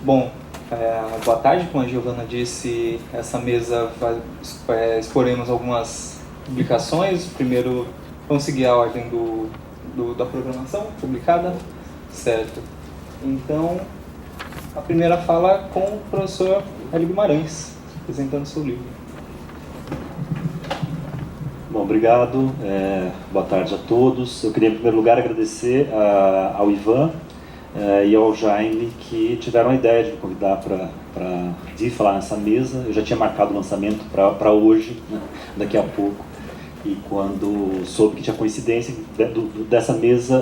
Bom, boa tarde. Como a Giovana disse, essa mesa exporemos algumas publicações. Primeiro, vamos seguir a ordem da programação publicada, certo? Então, a primeira fala com o professor Hélio Guimarães, apresentando seu livro. Bom, obrigado. Boa tarde a todos. Eu queria, em primeiro lugar, agradecer ao Ivan e ao Jaime, que tiveram a ideia de me convidar para vir falar nessa mesa. Eu já tinha marcado o lançamento para hoje, né, daqui a pouco, e quando soube que tinha coincidência dessa mesa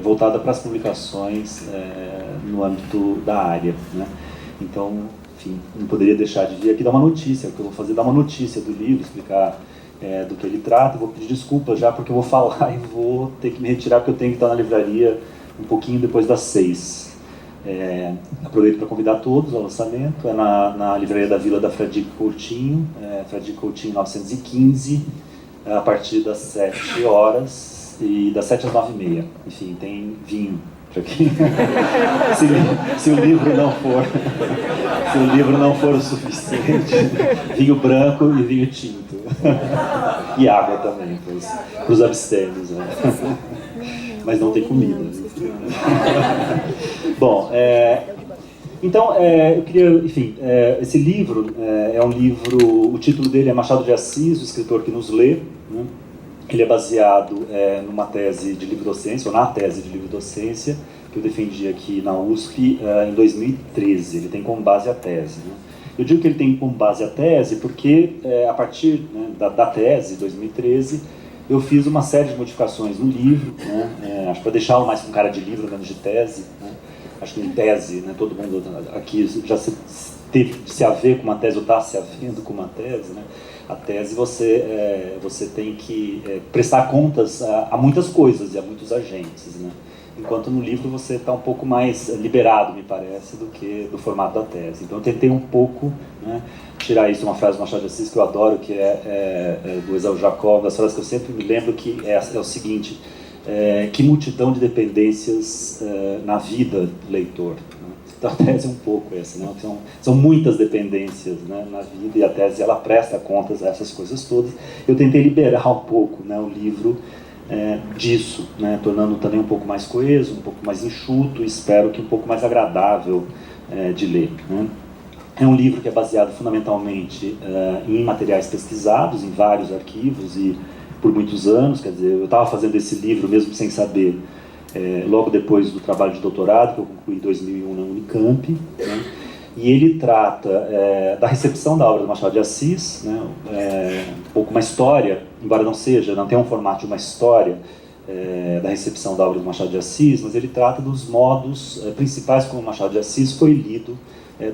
voltada para as publicações no âmbito da área, né? Então, enfim, não poderia deixar de vir aqui dar uma notícia. O que eu vou fazer é dar uma notícia do livro, explicar do que ele trata. Vou pedir desculpas já, porque eu vou falar e vou ter que me retirar, porque eu tenho que estar na livraria um pouquinho depois das 6. Aproveito para convidar todos ao lançamento. É na livraria da Vila da Fradique Coutinho, Fradique Coutinho 915, a partir das 7 horas e das 7 às 9h30. Enfim, tem vinho para quem... se o livro não for o suficiente, vinho branco e vinho tinto. E água também, para os abstêmios, né? Mas não tem comida. Bom, então, eu queria, enfim, esse livro é um livro, o título dele é Machado de Assis, o escritor que nos lê, né? Ele é baseado numa tese de livro-docência, ou na tese de livro-docência, que eu defendi aqui na USP em 2013. Ele tem como base a tese, né? Eu digo que ele tem como base a tese porque, a partir, né, da tese, 2013, eu fiz uma série de modificações no livro, né, acho que para deixá-lo mais com cara de livro, menos de tese, né. Acho que em tese, né, todo mundo aqui já teve de se haver com uma tese, ou está se havendo com uma tese, né. A tese você tem que prestar contas a muitas coisas e a muitos agentes, né. Enquanto no livro você está um pouco mais liberado, me parece, do que do formato da tese. Então eu tentei um pouco, né, tirar isso, uma frase do Machado de Assis que eu adoro, que é do Exaú Jacó, uma das frases que eu sempre me lembro, que é o seguinte: que multidão de dependências na vida do leitor, né? Então a tese é um pouco essa, né? São muitas dependências, né, na vida, e a tese ela presta contas a essas coisas todas. Eu tentei liberar um pouco, né, o livro disso, né, tornando também um pouco mais coeso, um pouco mais enxuto, e espero que um pouco mais agradável de ler, né. É um livro que é baseado fundamentalmente em materiais pesquisados, em vários arquivos, e por muitos anos, quer dizer, eu estava fazendo esse livro mesmo sem saber, logo depois do trabalho de doutorado, que eu concluí em 2001 na Unicamp, né. E ele trata da recepção da obra do Machado de Assis, né, um pouco uma história, embora não tenha um formato de uma história da recepção da obra do Machado de Assis, mas ele trata dos modos principais como o Machado de Assis foi lido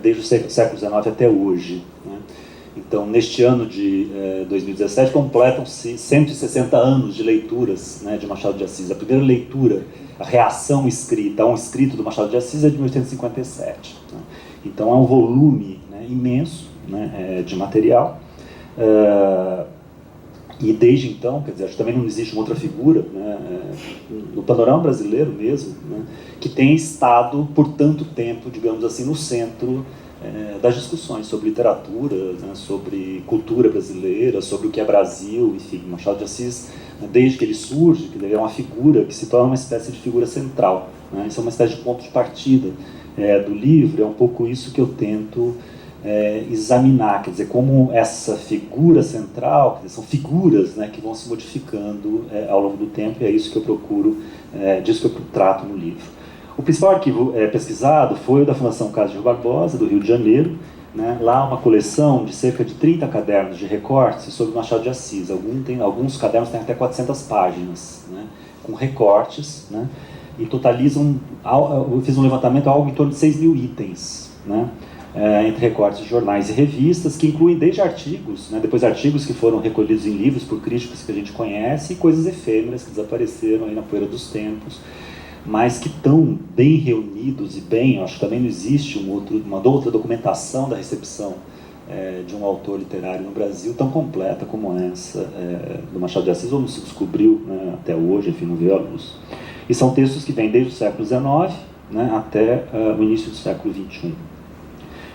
desde o século XIX até hoje, né. Então, neste ano de 2017, completam-se 160 anos de leituras, né, de Machado de Assis. A primeira leitura, a reação escrita a um escrito do Machado de Assis é de 1857. Né. Então é um volume, né, imenso, né, de material, e desde então, quer dizer, acho que também não existe uma outra figura, né, no panorama brasileiro mesmo, né, que tenha estado por tanto tempo, digamos assim, no centro das discussões sobre literatura, né, sobre cultura brasileira, sobre o que é Brasil, enfim. Machado de Assis, né, desde que ele surge, que ele é uma figura que se torna uma espécie de figura central, né. Isso é uma espécie de ponto de partida do livro. É um pouco isso que eu tento examinar, quer dizer, como essa figura central, quer dizer, são figuras, né, que vão se modificando ao longo do tempo, e é isso que eu procuro, disso que eu trato no livro. O principal arquivo pesquisado foi o da Fundação Casa de Rio Barbosa, do Rio de Janeiro, né, lá uma coleção de cerca de 30 cadernos de recortes sobre Machado de Assis. Alguns cadernos têm até 400 páginas, né, com recortes, né, e totalizam, eu fiz um levantamento, algo em torno de 6.000 itens, né, entre recortes de jornais e revistas, que incluem desde artigos, né, depois artigos que foram recolhidos em livros por críticos que a gente conhece, e coisas efêmeras que desapareceram aí na poeira dos tempos, mas que estão bem reunidos e bem, eu acho que também não existe uma outra documentação da recepção de um autor literário no Brasil tão completa como essa do Machado de Assis, ou não se descobriu, né, até hoje, enfim, não veio à luz. E são textos que vêm desde o século XIX, né, até o início do século XXI.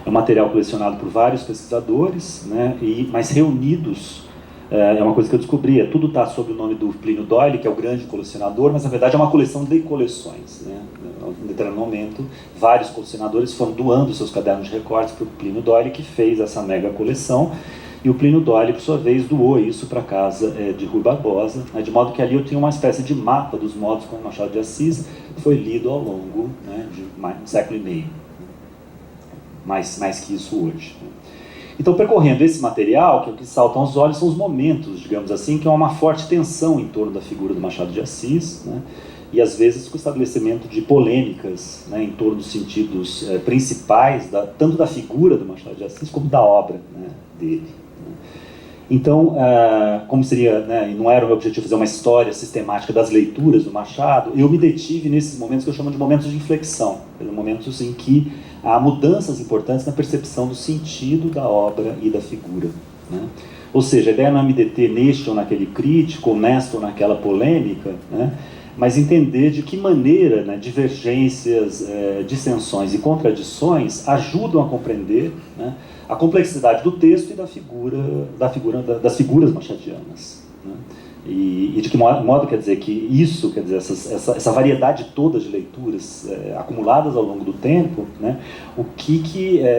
É um material colecionado por vários pesquisadores, né, mas reunidos, é uma coisa que eu descobri, tudo está sob o nome do Plínio Doyle, que é o grande colecionador, mas na verdade é uma coleção de coleções. Né? Em determinado momento, vários colecionadores foram doando seus cadernos de recortes para o Plínio Doyle, que fez essa mega coleção, e o Plínio Doyle, por sua vez, doou isso para a casa de Rui Barbosa, né? De modo que ali eu tinha uma espécie de mapa dos modos como Machado de Assis foi lido ao longo, né, de um século e meio. Mais que isso hoje. Então, percorrendo esse material, que o que salta aos olhos são os momentos, digamos assim, que há uma forte tensão em torno da figura do Machado de Assis, né, e às vezes com o estabelecimento de polêmicas, né, em torno dos sentidos principais, tanto da figura do Machado de Assis como da obra, né, dele. Então, como seria, né, e não era o meu objetivo fazer uma história sistemática das leituras do Machado, eu me detive nesses momentos que eu chamo de momentos de inflexão, momentos em que há mudanças importantes na percepção do sentido da obra e da figura. Né? Ou seja, a ideia não é me deter neste ou naquele crítico, ou nesta ou naquela polêmica, né? Mas entender de que maneira, né, divergências, dissensões e contradições ajudam a compreender, né, a complexidade do texto e das figuras machadianas. Né? E de que modo quer dizer que isso, quer dizer, essa variedade toda de leituras acumuladas ao longo do tempo, né,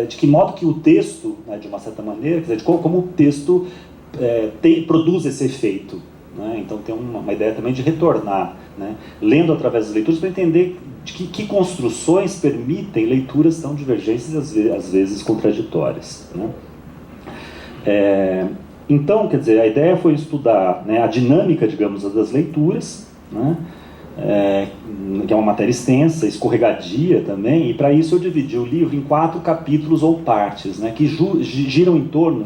de que modo que o texto, né, de uma certa maneira, quer dizer, de como o texto produz esse efeito. Né? Então tem uma ideia também de retornar, né, lendo através das leituras para entender de que construções permitem leituras tão divergentes e às vezes contraditórias. Né? Então, quer dizer, a ideia foi estudar, né, a dinâmica, digamos, das leituras, né, que é uma matéria extensa, escorregadia também, e para isso eu dividi o livro em 4 capítulos ou partes, né, que giram em torno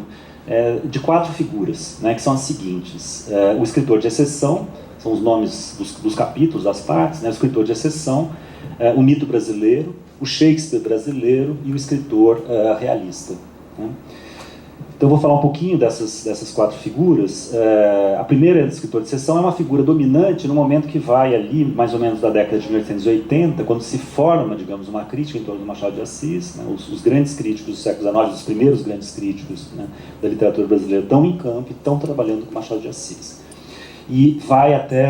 de 4 figuras, né, que são as seguintes: o escritor de exceção, são os nomes dos capítulos, das partes, né, o escritor de exceção, o mito brasileiro, o Shakespeare brasileiro e o escritor realista. Né? Então eu vou falar um pouquinho dessas 4 figuras. A primeira, do escritor de exceção, é uma figura dominante no momento que vai ali, mais ou menos da década de 1880, quando se forma, digamos, uma crítica em torno do Machado de Assis. Né? Os grandes críticos do século XIX, os primeiros grandes críticos, né, da literatura brasileira, estão em campo e estão trabalhando com Machado de Assis. E vai até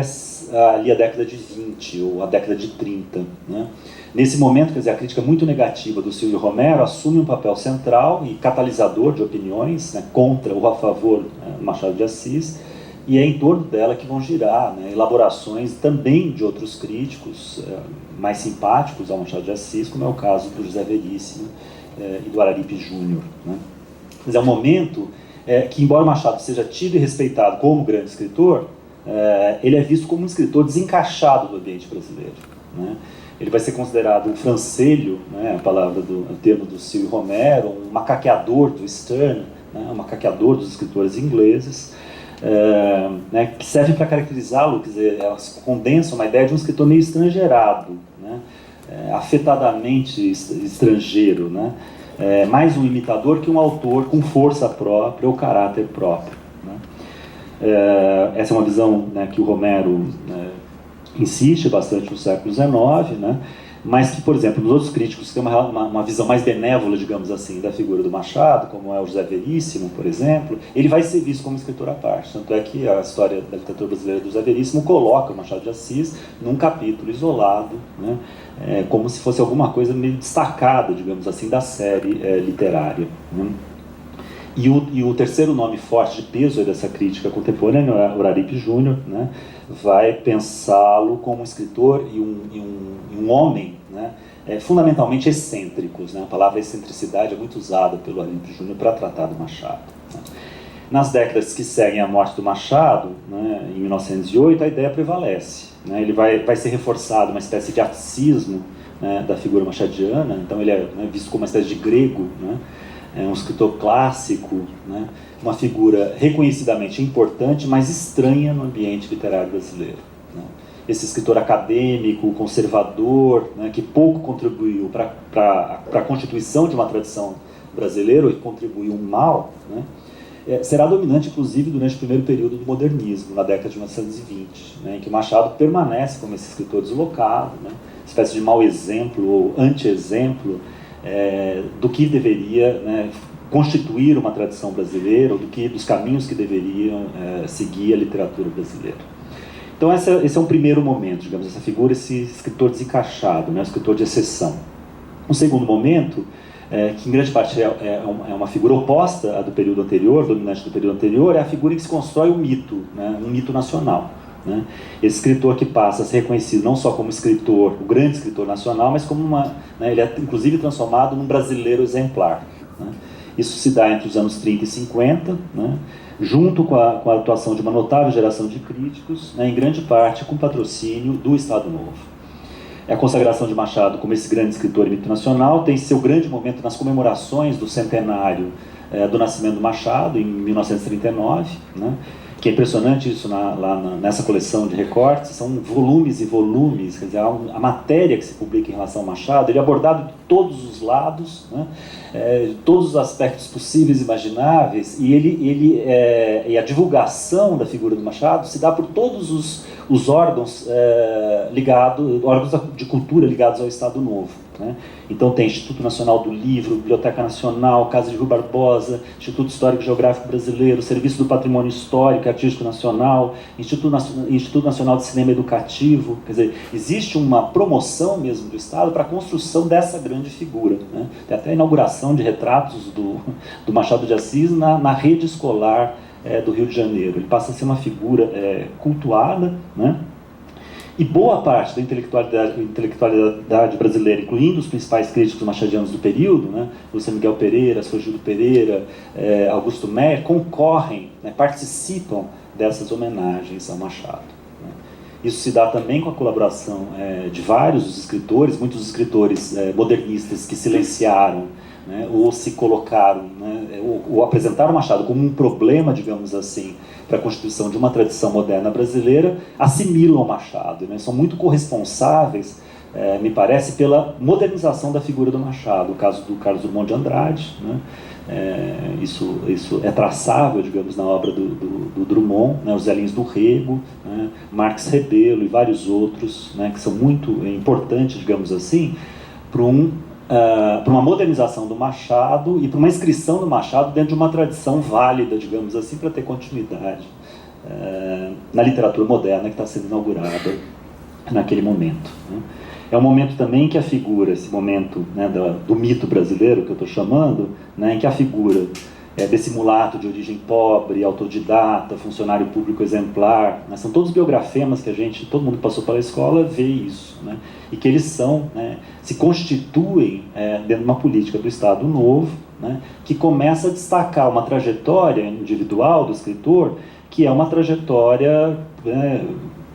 ali a década de 20 ou a década de 30. Né? Nesse momento, quer dizer, a crítica muito negativa do Silvio Romero assume um papel central e catalisador de opiniões, né, contra ou a favor do Machado de Assis, e é em torno dela que vão girar, né, elaborações também de outros críticos mais simpáticos ao Machado de Assis, como é o caso do José Veríssimo e do Araripe Júnior. Né? Quer dizer, é um momento que, embora o Machado seja tido e respeitado como grande escritor, ele é visto como um escritor desencaixado do ambiente brasileiro. Né? Ele vai ser considerado um francelho, né, o termo do Silvio Romero, um macaqueador do Sterne, né, um macaqueador dos escritores ingleses, né, que servem para caracterizá-lo, quer dizer, elas condensam uma ideia de um escritor meio estrangeirado, né, afetadamente estrangeiro, né, mais um imitador que um autor com força própria ou caráter próprio. Né. Essa é uma visão, né, que o Romero insiste bastante no século XIX, né? Mas que, por exemplo, nos outros críticos que têm uma visão mais benévola, digamos assim, da figura do Machado, como é o José Veríssimo, por exemplo, ele vai ser visto como escritor à parte. Tanto é que a história da literatura brasileira do José Veríssimo coloca o Machado de Assis num capítulo isolado, né? Como se fosse alguma coisa meio destacada, digamos assim, da série literária. Né? E o terceiro nome forte de peso dessa crítica contemporânea, o Araripe Júnior, né, vai pensá-lo como um escritor e um homem, né, fundamentalmente excêntricos. Né? A palavra excentricidade é muito usada pelo Araripe Júnior para tratar do Machado. Né? Nas décadas que seguem a morte do Machado, né, em 1908, a ideia prevalece. Né? Ele vai ser reforçado uma espécie de atismo, né, da figura machadiana, então ele é, né, visto como uma espécie de grego, né? É um escritor clássico, né? Uma figura reconhecidamente importante, mas estranha no ambiente literário brasileiro. Né? Esse escritor acadêmico, conservador, né, que pouco contribuiu para a constituição de uma tradição brasileira, e contribuiu mal, né? Será dominante, inclusive, durante o primeiro período do modernismo, na década de 1920, né, em que o Machado permanece como esse escritor deslocado, né? Espécie de mau exemplo ou anti-exemplo, do que deveria, né, constituir uma tradição brasileira, ou dos caminhos que deveriam seguir a literatura brasileira. Então esse é um primeiro momento, digamos, essa figura, esse escritor desencaixado, né, o escritor de exceção. Um segundo momento, que em grande parte é uma figura oposta à do período anterior, dominante do período anterior, é a figura em que se constrói o mito, né, um mito nacional. Né? Esse escritor que passa a ser reconhecido não só como escritor, o grande escritor nacional, mas como ele é inclusive transformado num brasileiro exemplar. Né? Isso se dá entre os anos 30 e 50, né? Junto com a atuação de uma notável geração de críticos, né? Em grande parte com patrocínio do Estado Novo. A consagração de Machado como esse grande escritor e mito nacional tem seu grande momento nas comemorações do centenário do nascimento do Machado, em 1939, né? Que é impressionante isso nessa coleção de recortes, são volumes e volumes, quer dizer, a matéria que se publica em relação ao Machado, ele é abordado de todos os lados, né? Todos os aspectos possíveis e imagináveis, e a divulgação da figura do Machado se dá por todos os órgãos órgãos de cultura ligados ao Estado Novo. Né? Então tem Instituto Nacional do Livro, Biblioteca Nacional, Casa de Rui Barbosa, Instituto Histórico e Geográfico Brasileiro, Serviço do Patrimônio Histórico e Artístico Nacional, Instituto Nacional de Cinema Educativo. Quer dizer, existe uma promoção mesmo do Estado para a construção dessa grande figura. Né? Tem até a inauguração de retratos do Machado de Assis na rede escolar do Rio de Janeiro. Ele passa a ser uma figura cultuada, né? E boa parte da intelectualidade brasileira, incluindo os principais críticos machadianos do período, né, Lúcio Miguel Pereira, Sogildo Pereira, Augusto Meyer, concorrem, né, participam dessas homenagens ao Machado. Né. Isso se dá também com a colaboração de vários escritores, muitos escritores modernistas que silenciaram, né, ou se colocaram, né, ou apresentaram o Machado como um problema, digamos assim, para a constituição de uma tradição moderna brasileira, assimilam o Machado, né, são muito corresponsáveis, me parece, pela modernização da figura do Machado. O caso do Carlos Drummond de Andrade, né, isso é traçável, digamos, na obra do Drummond, né, os Zelinhos do Rego, né, Marques Rebelo e vários outros, né, que são muito importantes, digamos assim, para uma modernização do Machado e para uma inscrição do Machado dentro de uma tradição válida, digamos assim, para ter continuidade na literatura moderna que está sendo inaugurada naquele momento. Né. É um momento também que a figura, esse momento, né, do mito brasileiro que eu estou chamando, né, em que a figura desse mulato de origem pobre, autodidata, funcionário público exemplar, né, são todos biografemas que todo mundo que passou pela escola vê isso, né, e que eles se constituem dentro de uma política do Estado Novo, né, que começa a destacar uma trajetória individual do escritor, que é uma trajetória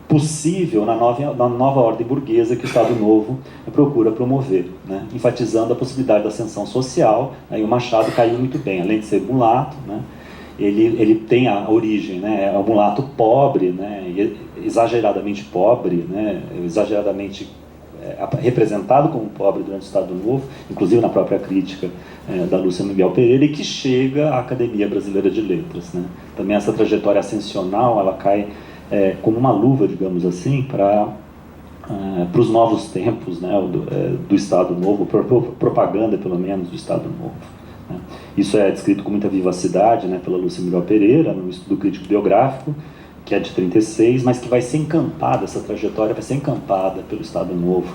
possível na nova ordem burguesa que o Estado Novo procura promover, né, enfatizando a possibilidade da ascensão social. Aí o Machado caiu muito bem, além de ser mulato, né, ele tem a origem, né, é um mulato pobre, né, exageradamente pobre, né, exageradamente representado como pobre durante o Estado Novo, inclusive na própria crítica da Lúcia Miguel Pereira, e que chega à Academia Brasileira de Letras. Né. Também essa trajetória ascensional, ela cai como uma luva, digamos assim, para os novos tempos, né, do Estado Novo, propaganda, pelo menos, do Estado Novo. Né. Isso é descrito com muita vivacidade, né, pela Lúcia Miguel Pereira, no estudo crítico biográfico, que é de 36, mas que vai ser encampada, essa trajetória vai ser encampada pelo Estado Novo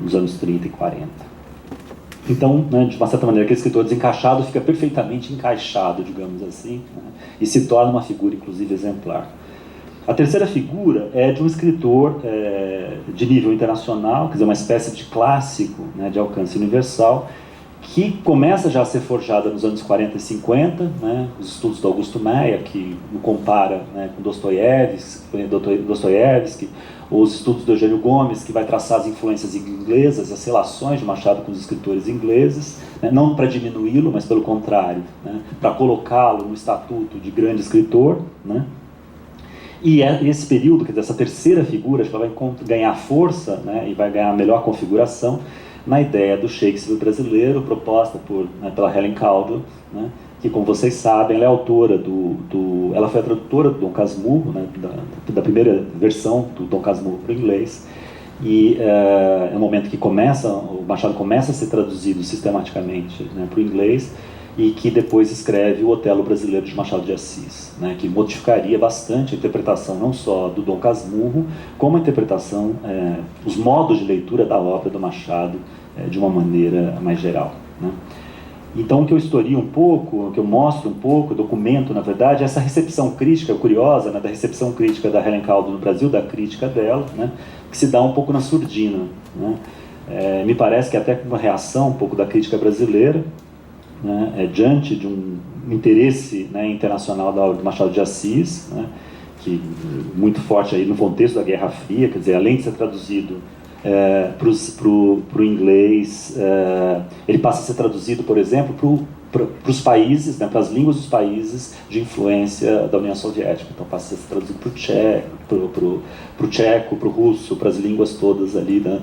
nos anos 30 e 40. Então, né, de uma certa maneira, aquele escritor desencaixado fica perfeitamente encaixado, digamos assim, né, e se torna uma figura, inclusive, exemplar. A terceira figura é de um escritor de nível internacional, quer dizer, uma espécie de clássico, né, de alcance universal, que começa já a ser forjada nos anos 40 e 50, né, os estudos do Augusto Meyer, que o compara, né, com Dostoiévski, os estudos do Eugênio Gomes, que vai traçar as influências inglesas, as relações de Machado com os escritores ingleses, né, não para diminuí-lo, mas pelo contrário, né, para colocá-lo no estatuto de grande escritor, né. E esse período, quer dizer, essa terceira figura, acho que ela vai ganhar força, né, e vai ganhar melhor configuração na ideia do Shakespeare brasileiro, proposta pela Helen Caldwell, né, que, como vocês sabem, ela é autora ela foi a tradutora do Dom Casmurro, né, da primeira versão do Dom Casmurro para o inglês, E é um momento que o Machado começa a ser traduzido sistematicamente, né, para o inglês, e que depois escreve o Otelo Brasileiro de Machado de Assis, né, que modificaria bastante a interpretação não só do Dom Casmurro, como a interpretação, os modos de leitura da obra do Machado de uma maneira mais geral, né. Então, o que eu historio um pouco, o que eu mostro um pouco, documento, na verdade, é essa recepção crítica curiosa, né, da recepção crítica da Helen Caldwell no Brasil, da crítica dela, né, que se dá um pouco na surdina, né. Me parece que até com uma reação um pouco da crítica brasileira, né, diante de um interesse, né, internacional da obra do Machado de Assis, né, que muito forte aí no contexto da Guerra Fria, quer dizer, além de ser traduzido para o inglês, ele passa a ser traduzido, por exemplo, para os países, né, para as línguas dos países de influência da União Soviética. Então passa a ser traduzido para o tcheco, para o russo, para as línguas todas ali da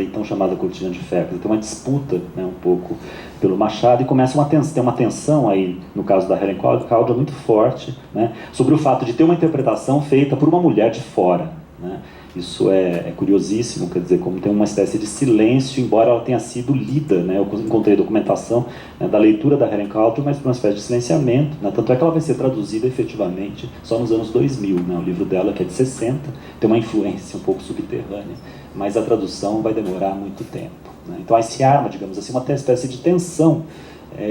então chamada Cortina de Ferro. Tem uma disputa, né, um pouco pelo Machado, e começa ter uma tensão aí, no caso da Helen Caldwell, muito forte, né, sobre o fato de ter uma interpretação feita por uma mulher de fora, né. Isso é curiosíssimo, quer dizer, como tem uma espécie de silêncio, embora ela tenha sido lida, né? Eu encontrei documentação, né, da leitura da Helen Caldwell, mas por uma espécie de silenciamento, né? Tanto é que ela vai ser traduzida efetivamente só nos anos 2000, né? O livro dela, que é de 60, tem uma influência um pouco subterrânea, mas a tradução vai demorar muito tempo, né? Então aí se arma, digamos assim, uma espécie de tensão,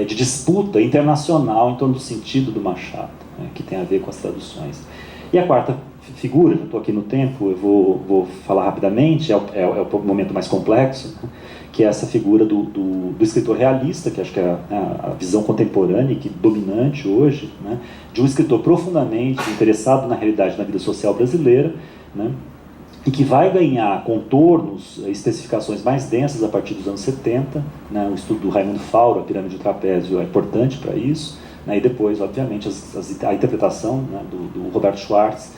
de disputa internacional em torno do sentido do Machado, né, que tem a ver com as traduções. E a quarta figura, eu estou aqui no tempo, eu vou falar rapidamente, é o momento mais complexo, né, que é essa figura do escritor realista, que acho que é a visão contemporânea e que dominante hoje, né, de um escritor profundamente interessado na realidade da vida social brasileira, né, e que vai ganhar contornos, especificações mais densas a partir dos anos 70, né, o estudo do Raimundo Fauro, a pirâmide do trapézio, é importante para isso, né, e depois, obviamente, a interpretação, né, do Roberto Schwartz,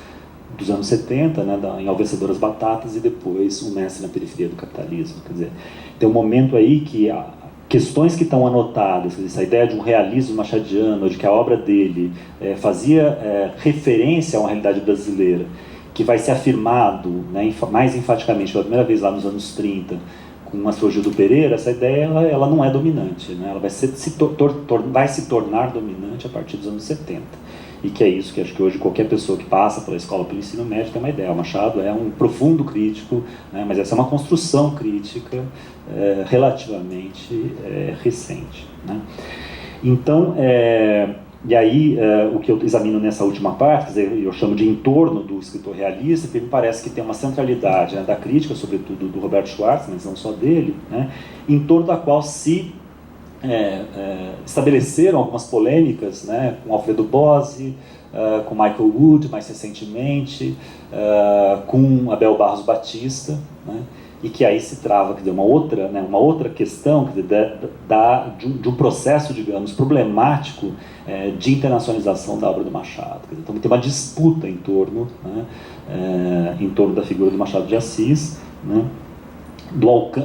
dos anos 70, né, em Ao Vencedor as Batatas, e depois O Mestre na Periferia do Capitalismo. Quer dizer, tem um momento aí que questões que estão anotadas, essa ideia de um realismo machadiano, de que a obra dele fazia referência a uma realidade brasileira, que vai ser afirmado, né, mais enfaticamente pela primeira vez lá nos anos 30, com a Sr. Gildo Pereira, essa ideia ela não é dominante, né, ela vai se tornar dominante a partir dos anos 70. E que é isso que acho que hoje qualquer pessoa que passa pela escola, pelo ensino médio, tem uma ideia. O Machado é um profundo crítico, né, mas essa é uma construção crítica relativamente recente, né. Então, e aí o que eu examino nessa última parte, quer dizer, eu chamo de entorno do escritor realista, porque me parece que tem uma centralidade, né, da crítica, sobretudo do Roberto Schwartz, mas não só dele, né, em torno da qual se estabeleceram algumas polêmicas, né, com Alfredo Bozzi, com Michael Wood, mais recentemente, com Abel Barros Batista, né, e que aí se trava, quer dizer, uma outra questão, quer dizer, de um processo, digamos, problemático de internacionalização da obra do Machado. Quer dizer, então tem uma disputa em torno, né, em torno da figura do Machado de Assis, né,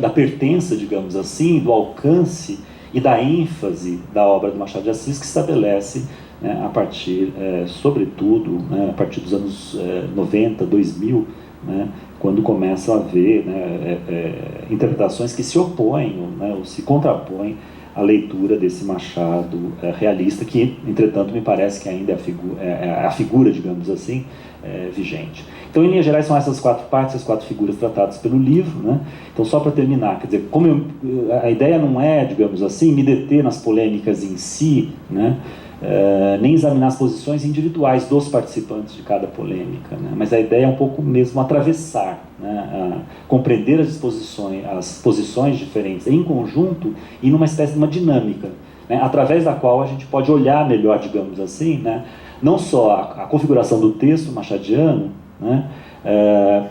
da pertença, digamos assim, do alcance e da ênfase da obra do Machado de Assis, que estabelece, né, a partir, sobretudo, né, a partir dos anos 90, 2000, né, quando começam a haver, né, interpretações que se opõem, né, ou se contrapõem à leitura desse Machado realista, que, entretanto, me parece que ainda é a figura, digamos assim, vigente. Então, em linhas gerais, são essas quatro partes, as quatro figuras tratadas pelo livro, né? Então, só para terminar, quer dizer, a ideia não é, digamos assim, me deter nas polêmicas em si, né? Nem examinar as posições individuais dos participantes de cada polêmica, né? Mas a ideia é um pouco mesmo atravessar, né? Compreender as posições diferentes em conjunto e numa espécie de uma dinâmica, né? Através da qual a gente pode olhar melhor, digamos assim, né? Não só a configuração do texto machadiano, né,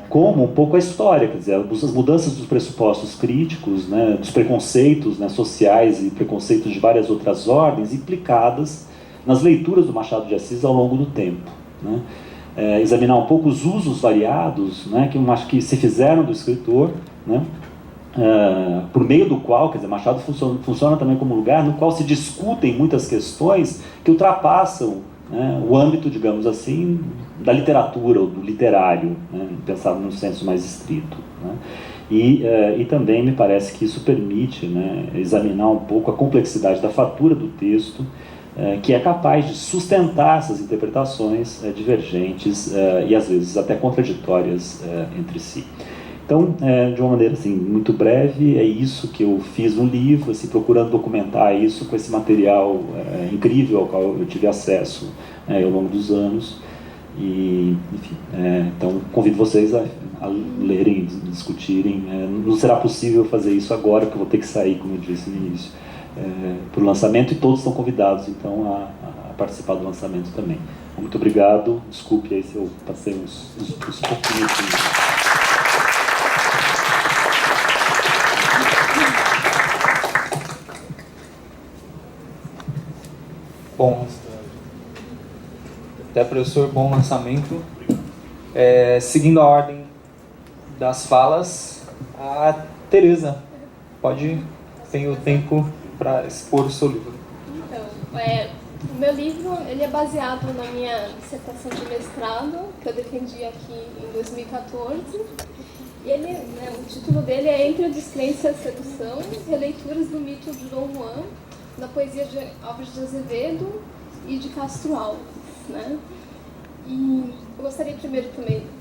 como um pouco a história, quer dizer, as mudanças dos pressupostos críticos, né, dos preconceitos, né, sociais e preconceitos de várias outras ordens implicadas nas leituras do Machado de Assis ao longo do tempo, né. Examinar um pouco os usos variados, né, que se fizeram do escritor, né, por meio do qual, quer dizer, Machado funciona também como lugar no qual se discutem muitas questões que ultrapassam, né, o âmbito, digamos assim, da literatura ou do literário, né, pensado num senso mais estrito, né. E também me parece que isso permite, né, examinar um pouco a complexidade da fatura do texto, que é capaz de sustentar essas interpretações divergentes e às vezes até contraditórias entre si. Então, de uma maneira assim, muito breve, é isso que eu fiz no livro, assim, procurando documentar isso com esse material incrível ao qual eu tive acesso ao longo dos anos. E, enfim, então convido vocês a lerem, discutirem. Não será possível fazer isso agora, porque eu vou ter que sair, como eu disse no início, para o lançamento, e todos estão convidados, então, a participar do lançamento também. Muito obrigado, desculpe aí se eu passei uns pouquinhos. Bom, até professor, bom lançamento. Seguindo a ordem das falas, a Tereza tem o tempo para expor o seu livro. Então, o meu livro ele é baseado na minha dissertação de mestrado, que eu defendi aqui em 2014. E o título dele é Entre a Descrença e a Sedução, Releituras do Mito de Dom Juan, na poesia de Álvares de Azevedo e de Castro Alves, né? E eu gostaria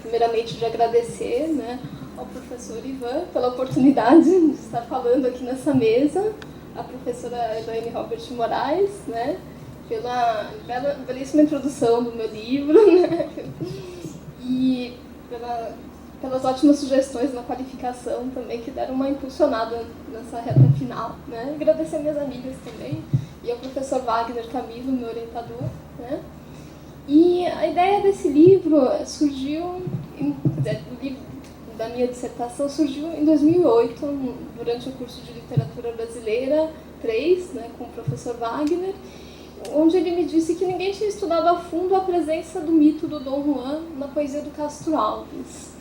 primeiramente de agradecer, né, ao professor Ivan pela oportunidade de estar falando aqui nessa mesa, a professora Elaine Robert Moraes, né, pela belíssima introdução do meu livro, né, e pelas ótimas sugestões na qualificação também, que deram uma impulsionada nessa reta final, né. Agradecer minhas amigas também, e ao professor Wagner Camilo, meu orientador, né. E a ideia desse livro surgiu, da minha dissertação, surgiu em 2008, durante o curso de Literatura Brasileira 3, né, com o professor Wagner, onde ele me disse que ninguém tinha estudado a fundo a presença do mito do Dom Juan na poesia do Castro Alves.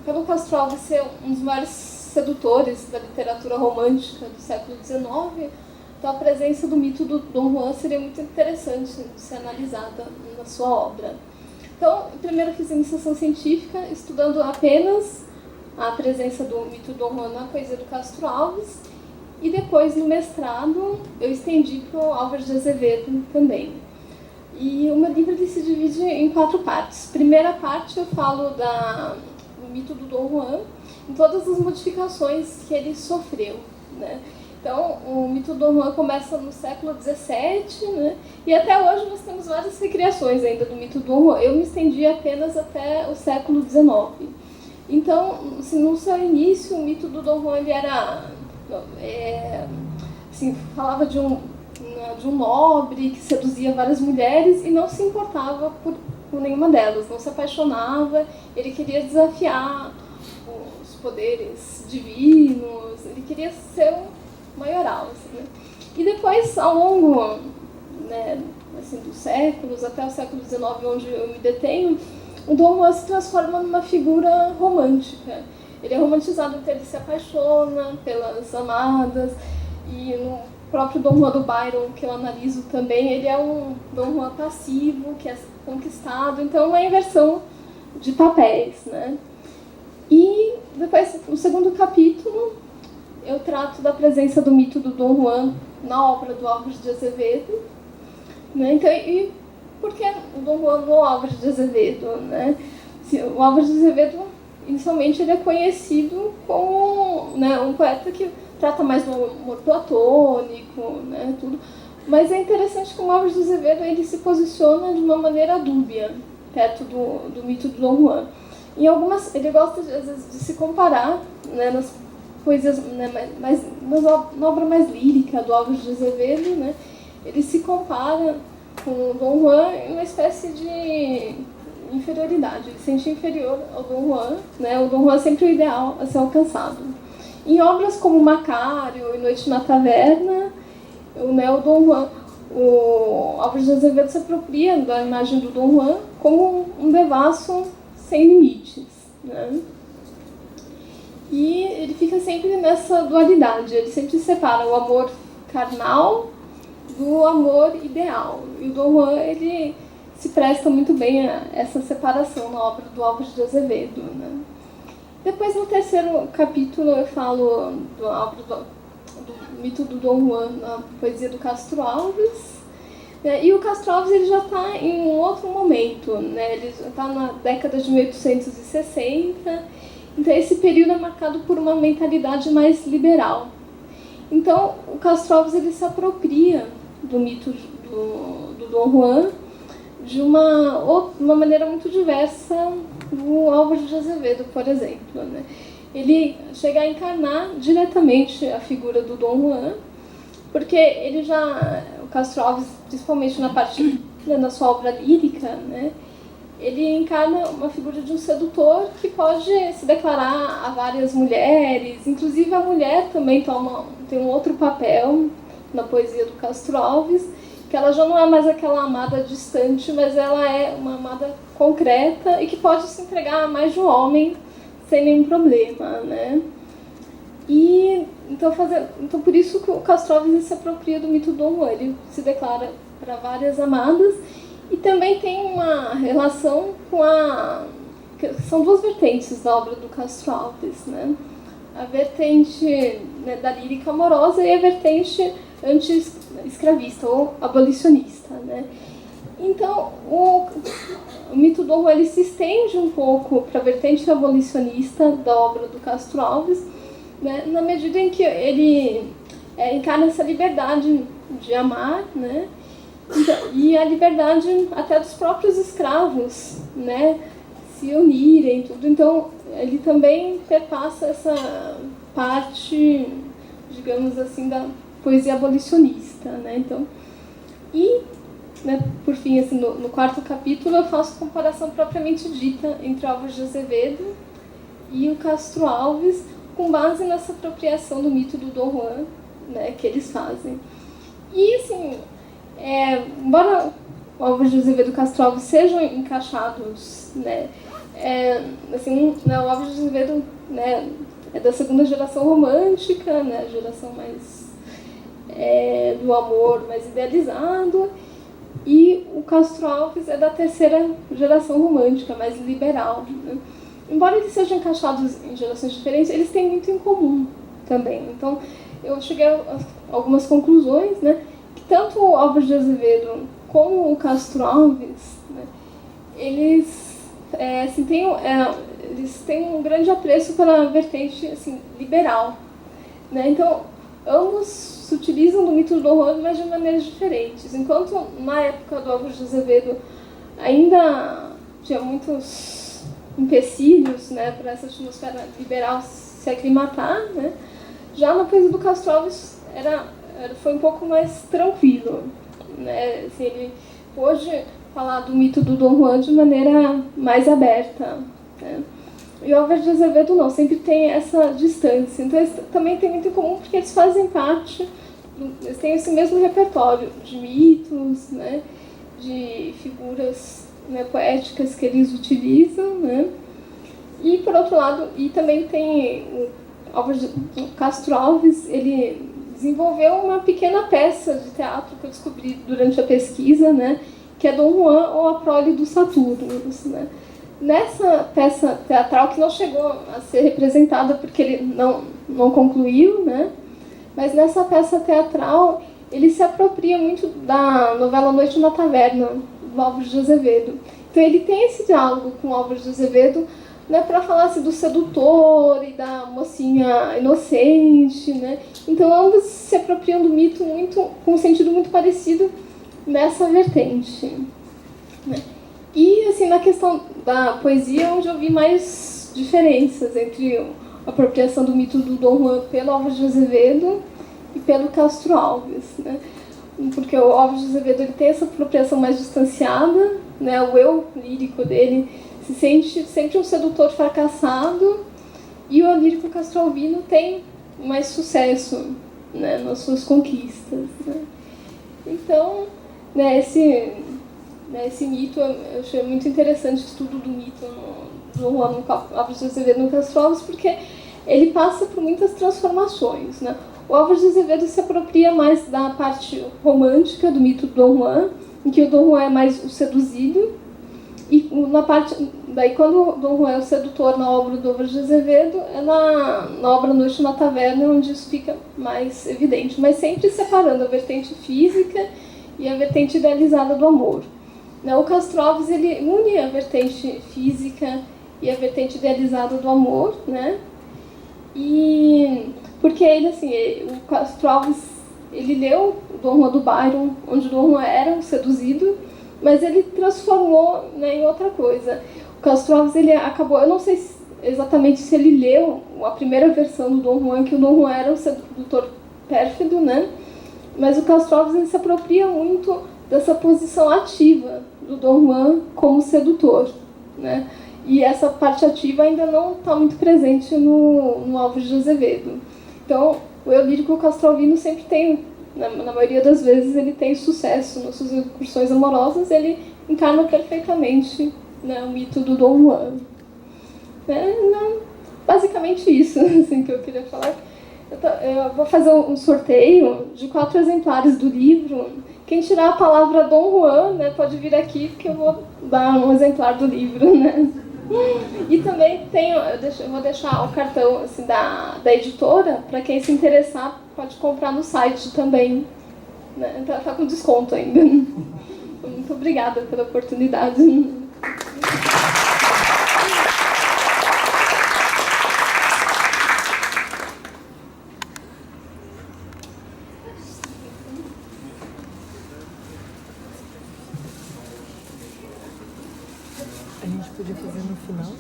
Pelo Castro Alves ser um dos maiores sedutores da literatura romântica do século XIX, então a presença do mito do Dom Juan seria muito interessante de ser analisada na sua obra. Então, primeiro fiz iniciação científica, estudando apenas a presença do mito do Dom Juan na poesia do Castro Alves, e depois, no mestrado, eu estendi para o Álvares de Azevedo também. E o meu livro se divide em 4 partes. Primeira parte eu falo do mito do Dom Juan, em todas as modificações que ele sofreu, né? Então, o mito do Dom Juan começa no século XVII, né? E até hoje nós temos várias recriações ainda do mito do Dom Juan. Eu me estendi apenas até o século XIX. Então, assim, no seu início, o mito do Dom Juan ele era, falava de um nobre que seduzia várias mulheres e não se importava por nenhuma delas, não se apaixonava, ele queria desafiar os poderes divinos, ele queria ser um maioral, assim, né? E depois, ao longo, né, assim, dos séculos, até o século XIX, onde eu me detenho, o Dom Juan se transforma numa figura romântica. Ele é romantizado porque ele se apaixona pelas amadas, e no próprio Dom Juan do Byron, que eu analiso também, ele é um Dom Juan passivo, que é conquistado, então é uma inversão de papéis, né? E depois, no segundo capítulo, eu trato da presença do mito do Dom Juan na obra do Álvares de Azevedo, né? Então, e por que o Dom Juan no Álvares de Azevedo, né? O Álvares de Azevedo, inicialmente, ele é conhecido como, né, um poeta que trata mais do amor platônico, né, tudo. Mas é interessante que o Álvares de Azevedo ele se posiciona de uma maneira dúbia perto do mito do Dom Juan. Ele gosta, às vezes, de se comparar, né, nas poesias, né, na obra mais lírica do Álvares de Azevedo, né, ele se compara com o Dom Juan em uma espécie de inferioridade. Ele se sente inferior ao Dom Juan, né, o Dom Juan é sempre o ideal a ser alcançado. Em obras como Macário e Noite na Taverna, o Álvares de Azevedo se apropria da imagem do Dom Juan como um devasso sem limites, né? E ele fica sempre nessa dualidade, ele sempre separa o amor carnal do amor ideal. E o Dom Juan, ele se presta muito bem a essa separação na obra do Álvares de Azevedo, né? Depois, no terceiro capítulo, eu falo do mito do Dom Juan na poesia do Castro Alves. E o Castro Alves ele já está em um outro momento, né? Ele já está na década de 1860, então esse período é marcado por uma mentalidade mais liberal. Então o Castro Alves ele se apropria do mito do Dom Juan de uma maneira muito diversa do Álvares de Azevedo, por exemplo, né? Ele chega a encarnar diretamente a figura do Dom Juan, porque o Castro Alves, principalmente na parte da sua obra lírica, né, ele encarna uma figura de um sedutor que pode se declarar a várias mulheres, inclusive a mulher também tem um outro papel na poesia do Castro Alves, que ela já não é mais aquela amada distante, mas ela é uma amada concreta e que pode se entregar a mais de um homem sem nenhum problema, né? E então por isso que o Castro Alves se apropria do mito do Dom Juan, ele se declara para várias amadas e também tem uma relação com são duas vertentes da obra do Castro Alves, né? A vertente, né, da lírica amorosa e a vertente anti-escravista ou abolicionista, né? Então o mito do Dom Juan ele se estende um pouco para a vertente abolicionista da obra do Castro Alves, né, na medida em que ele encarna essa liberdade de amar, né, e a liberdade até dos próprios escravos, né, se unirem, tudo. Então ele também perpassa essa parte, digamos assim, da poesia abolicionista, né. Então, né, por fim, assim, no quarto capítulo eu faço comparação propriamente dita entre Álvares de Azevedo e o Castro Alves, com base nessa apropriação do mito do Dom Juan, né, que eles fazem. E, assim, embora o Álvares de Azevedo e o Castro Alves sejam encaixados, né, o Álvares de Azevedo, né, é da segunda geração romântica, né, a geração mais do amor mais idealizado, e o Castro Alves é da terceira geração romântica, mais liberal, né? Embora eles sejam encaixados em gerações diferentes, eles têm muito em comum também. Então, eu cheguei a algumas conclusões, né, que tanto o Álvares de Azevedo como o Castro Alves, né, eles têm um grande apreço pela vertente assim, liberal, né? Então, ambos se utilizam do mito do Dom Juan, mas de maneiras diferentes. Enquanto na época do Álvares de Azevedo ainda tinha muitos empecilhos, né, para essa atmosfera liberal se aclimatar, né, já na poesia do Castro Alves foi um pouco mais tranquilo, né, assim, ele pôde falar do mito do Dom Juan de maneira mais aberta, né. E o Álvares de Azevedo não, sempre tem essa distância. Então eles também têm muito em comum porque eles fazem parte, eles têm esse mesmo repertório de mitos, né, de figuras, né, poéticas que eles utilizam, né? E por outro lado, e também tem o Castro Alves, ele desenvolveu uma pequena peça de teatro que eu descobri durante a pesquisa, né, que é Dom Juan ou a Prole dos Saturnos, né? Nessa peça teatral, que não chegou a ser representada porque ele não concluiu, né? Mas nessa peça teatral ele se apropria muito da novela Noite na Taverna, do Álvares de Azevedo. Então ele tem esse diálogo com o Álvares de Azevedo, né, para falar assim, do sedutor e da mocinha inocente, né? Então ambos se apropriam do mito com um sentido muito parecido nessa vertente, né? E assim, na questão da poesia, onde eu vi mais diferenças entre a apropriação do mito do Dom Juan pelo Álvares de Azevedo e pelo Castro Alves, né? Porque o Álvares de Azevedo ele tem essa apropriação mais distanciada, né? O eu lírico dele se sente sempre um sedutor fracassado, e o lírico castroalvino tem mais sucesso, né, nas suas conquistas, né? Então, né, esse mito, eu achei muito interessante o estudo do mito no Álvares de Azevedo no Castro Alves, porque ele passa por muitas transformações, né? O Álvares de Azevedo se apropria mais da parte romântica do mito do Dom Juan, em que o Dom Juan é mais o seduzido, e na parte daí quando o Dom Juan é o sedutor na obra do Álvares de Azevedo, é na obra Noite na Taverna onde isso fica mais evidente, mas sempre separando a vertente física e a vertente idealizada do amor. O Castro Alves ele une a vertente física e a vertente idealizada do amor, né? E porque ele assim, o Castro Alves ele leu o Dom Juan do Byron, onde o Dom Juan era um seduzido, mas ele transformou, né, em outra coisa. O Castro Alves ele acabou, eu não sei exatamente se ele leu a primeira versão do Dom Juan, que o Dom Juan era um sedutor pérfido, né? Mas o Castro Alves ele se apropria muito dessa posição ativa do Dom Juan como sedutor, né? E essa parte ativa ainda não está muito presente no Álvares de Azevedo. Então, o eu lírico castroalvino sempre tem, na maioria das vezes, ele tem sucesso nas suas incursões amorosas, ele encarna perfeitamente, né, o mito do Dom Juan. Basicamente isso assim, que eu queria falar. Eu vou fazer um sorteio de 4 exemplares do livro. Quem tirar a palavra Dom Juan, né, pode vir aqui, porque eu vou dar um exemplar do livro, né? E também eu vou deixar o cartão assim, da editora, para quem se interessar, pode comprar no site também, né? Tá com desconto ainda. Muito obrigada pela oportunidade. A gente podia fazer no final.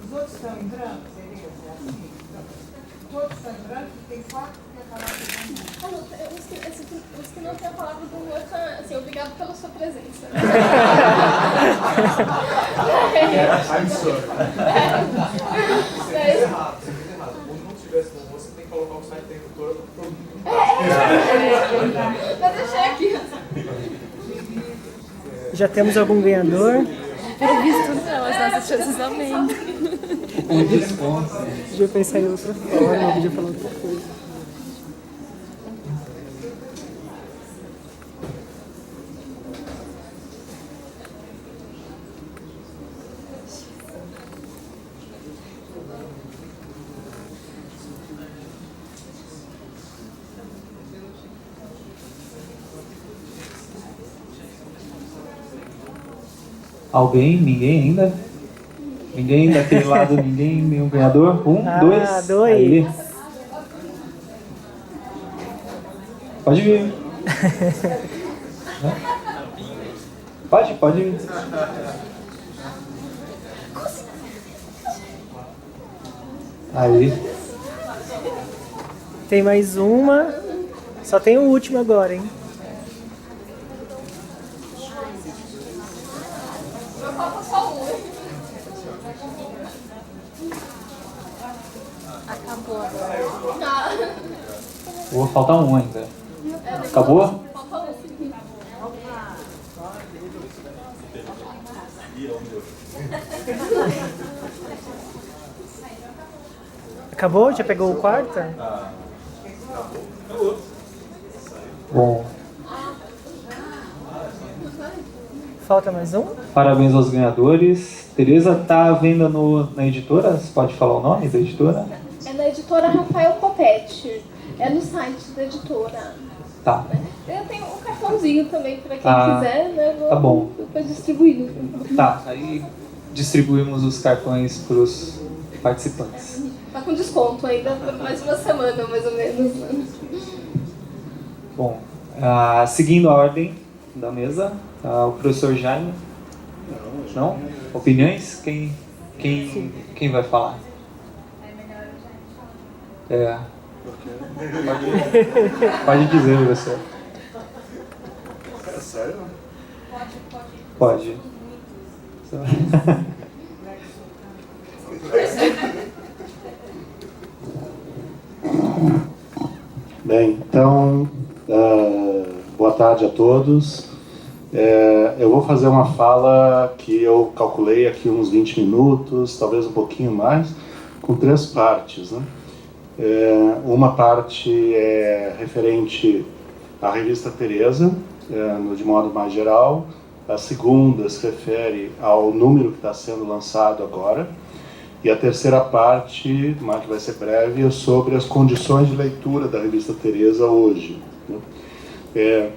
Os outros estão em branco, seria assim? Todos estão em branco, tem 4 que acabaram de Os que não têm a palavra do Juan, assim, obrigado pela sua presença. I'm sorry. Você fez errado. Quando não tivesse bom, você tem que colocar o site da editora para todo mundo. Mas deixei aqui. Já temos algum ganhador? Pelo visto não, as nossas chances aumentam. Um desconto. Podia pensar em outra forma, podia falar outra coisa. Alguém? Ninguém ainda? Ninguém daquele lado? Ninguém? Nenhum ganhador? 1, 2. 2. Aí. Pode vir. Pode vir. Aí. Tem mais uma. Só tem o último agora, hein? Falta só um. Acabou agora. Vou faltar um ainda. Acabou? Falta um. Acabou? Já pegou o quarto? Bom, Falta mais um? parabéns aos ganhadores. Tereza, tá à venda na editora? Você pode falar o nome da editora? É na editora Rafael Copete. É no site da editora. Tá. Eu tenho um cartãozinho também para quem quiser, né? Tá bom. Depois distribuído. Tá, aí distribuímos os cartões para os participantes. Tá com desconto ainda por mais uma semana, mais ou menos. Né? Bom, seguindo a ordem da mesa, o professor Jaime. Não? Opiniões? Quem vai falar? Pode dizer você. Sério? Pode. Bem, então, boa tarde a todos. Eu vou fazer uma fala que eu calculei aqui uns 20 minutos, talvez um pouquinho mais, com 3 partes, né? Uma parte é referente à revista Tereza, de modo mais geral. A segunda se refere ao número que está sendo lançado agora. E a terceira parte, que vai ser breve, é sobre as condições de leitura da revista Tereza hoje, né?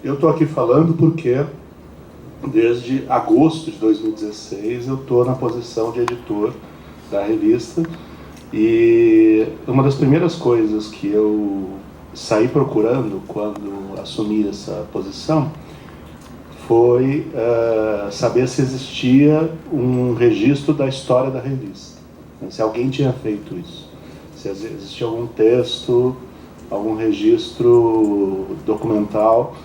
Eu estou aqui falando porque, desde agosto de 2016, eu estou na posição de editor da revista. E uma das primeiras coisas que eu saí procurando quando assumi essa posição foi saber se existia um registro da história da revista, se alguém tinha feito isso, se existia algum texto, algum registro documental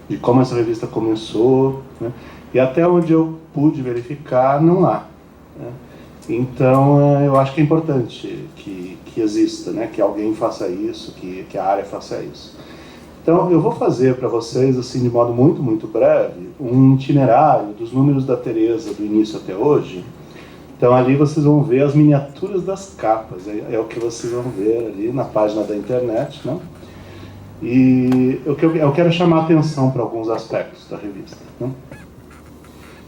de como essa revista começou, né? E até onde eu pude verificar, não há, né? Então eu acho que é importante que exista, né? Que alguém faça isso, que a área faça isso. Então, eu vou fazer para vocês, assim, de modo muito, muito breve, um itinerário dos números da Tereza do início até hoje. Então, ali vocês vão ver as miniaturas das capas, é o que vocês vão ver ali na página da internet, né? E eu quero chamar a atenção para alguns aspectos da revista, né?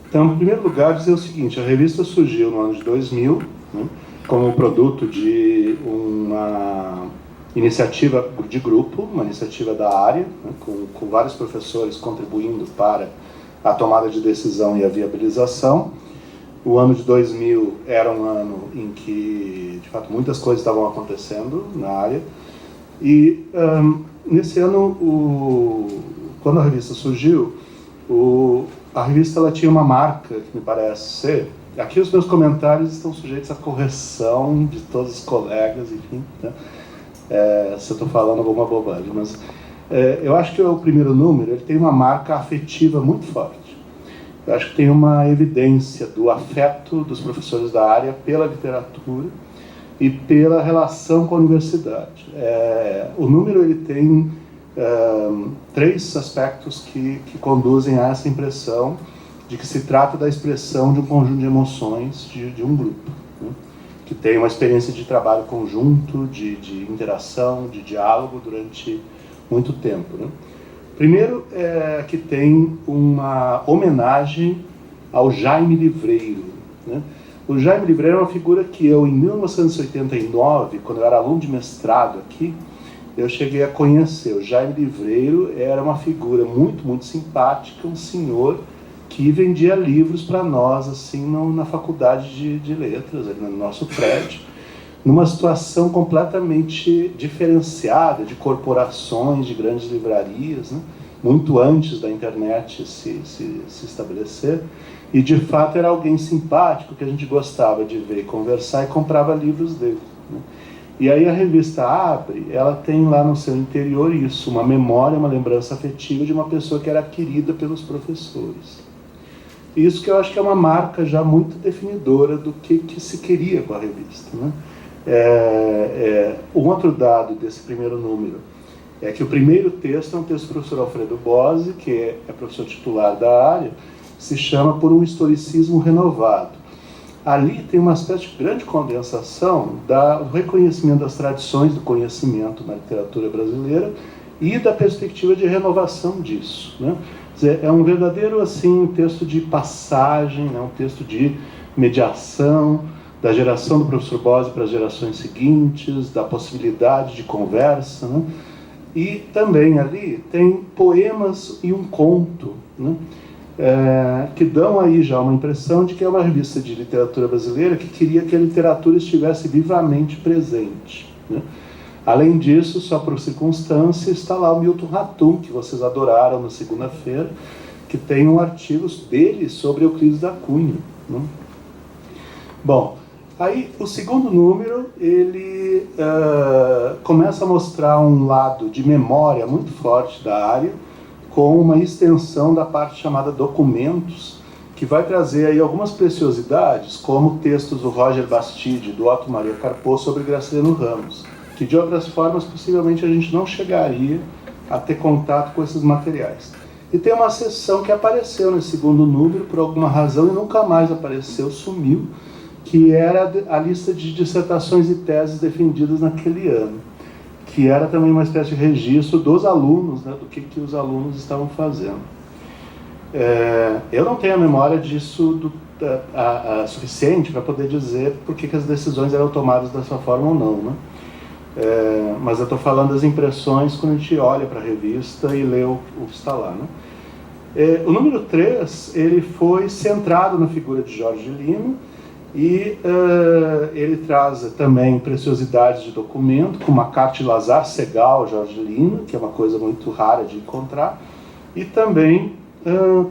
Então, em primeiro lugar, dizer o seguinte: a revista surgiu no ano de 2000, né, como produto de uma iniciativa de grupo, uma iniciativa da área, né, com vários professores contribuindo para a tomada de decisão e a viabilização. O ano de 2000 era um ano em que, de fato, muitas coisas estavam acontecendo na área. E nesse ano, quando a revista surgiu, a revista ela tinha uma marca que me parece ser... Aqui os meus comentários estão sujeitos à correção de todos os colegas, enfim, né? Se eu estou falando alguma bobagem, mas eu acho que o primeiro número ele tem uma marca afetiva muito forte. Eu acho que tem uma evidência do afeto dos professores da área pela literatura e pela relação com a universidade. O número ele tem 3 aspectos que conduzem a essa impressão de que se trata da expressão de um conjunto de emoções de um grupo, né? Que tem uma experiência de trabalho conjunto, de interação, de diálogo durante muito tempo, né? Primeiro é que tem uma homenagem ao Jaime Livreiro, né? O Jaime Livreiro é uma figura que eu, em 1989, quando eu era aluno de mestrado aqui, eu cheguei a conhecer. O Jaime Livreiro era uma figura muito, muito simpática, um senhor que vendia livros para nós, assim, na faculdade de letras, ali no nosso prédio, numa situação completamente diferenciada de corporações, de grandes livrarias, né? Muito antes da internet se estabelecer. E, de fato, era alguém simpático, que a gente gostava de ver e conversar e comprava livros dele, né? E aí a revista Abre, ela tem lá no seu interior isso, uma memória, uma lembrança afetiva de uma pessoa que era querida pelos professores. Isso que eu acho que é uma marca já muito definidora do que se queria com a revista, né? Um outro dado desse primeiro número é que o primeiro texto é um texto do professor Alfredo Bose, que é professor titular da área, se chama Por um Historicismo Renovado. Ali tem uma espécie de grande condensação do reconhecimento das tradições do conhecimento na literatura brasileira e da perspectiva de renovação disso, né? É um verdadeiro assim, texto de passagem, né? Um texto de mediação da geração do professor Bose para as gerações seguintes, da possibilidade de conversa, né? E também ali tem poemas e um conto, né? Que dão aí já uma impressão de que é uma revista de literatura brasileira que queria que a literatura estivesse vivamente presente, né? Além disso, só por circunstância, está lá o Milton Ratum, que vocês adoraram na segunda-feira, que tem um artigo dele sobre Euclides da Cunha, né? Bom, aí o segundo número, ele começa a mostrar um lado de memória muito forte da área, com uma extensão da parte chamada documentos, que vai trazer aí algumas preciosidades, como textos do Roger Bastide, do Otto Maria Carpo, sobre Graciliano Ramos, que de outras formas possivelmente a gente não chegaria a ter contato com esses materiais. E tem uma seção que apareceu nesse segundo número por alguma razão e nunca mais apareceu, sumiu, que era a lista de dissertações e teses defendidas naquele ano, que era também uma espécie de registro dos alunos, né, do que os alunos estavam fazendo. Eu não tenho a memória disso suficiente para poder dizer por que as decisões eram tomadas dessa forma ou não, né? Mas eu estou falando das impressões quando a gente olha para a revista e lê o que está lá, né? O número 3, ele foi centrado na figura de Jorge Lima e ele traz também preciosidades de documento, como a carta de Lazar Segal, Jorge Lima, que é uma coisa muito rara de encontrar, e também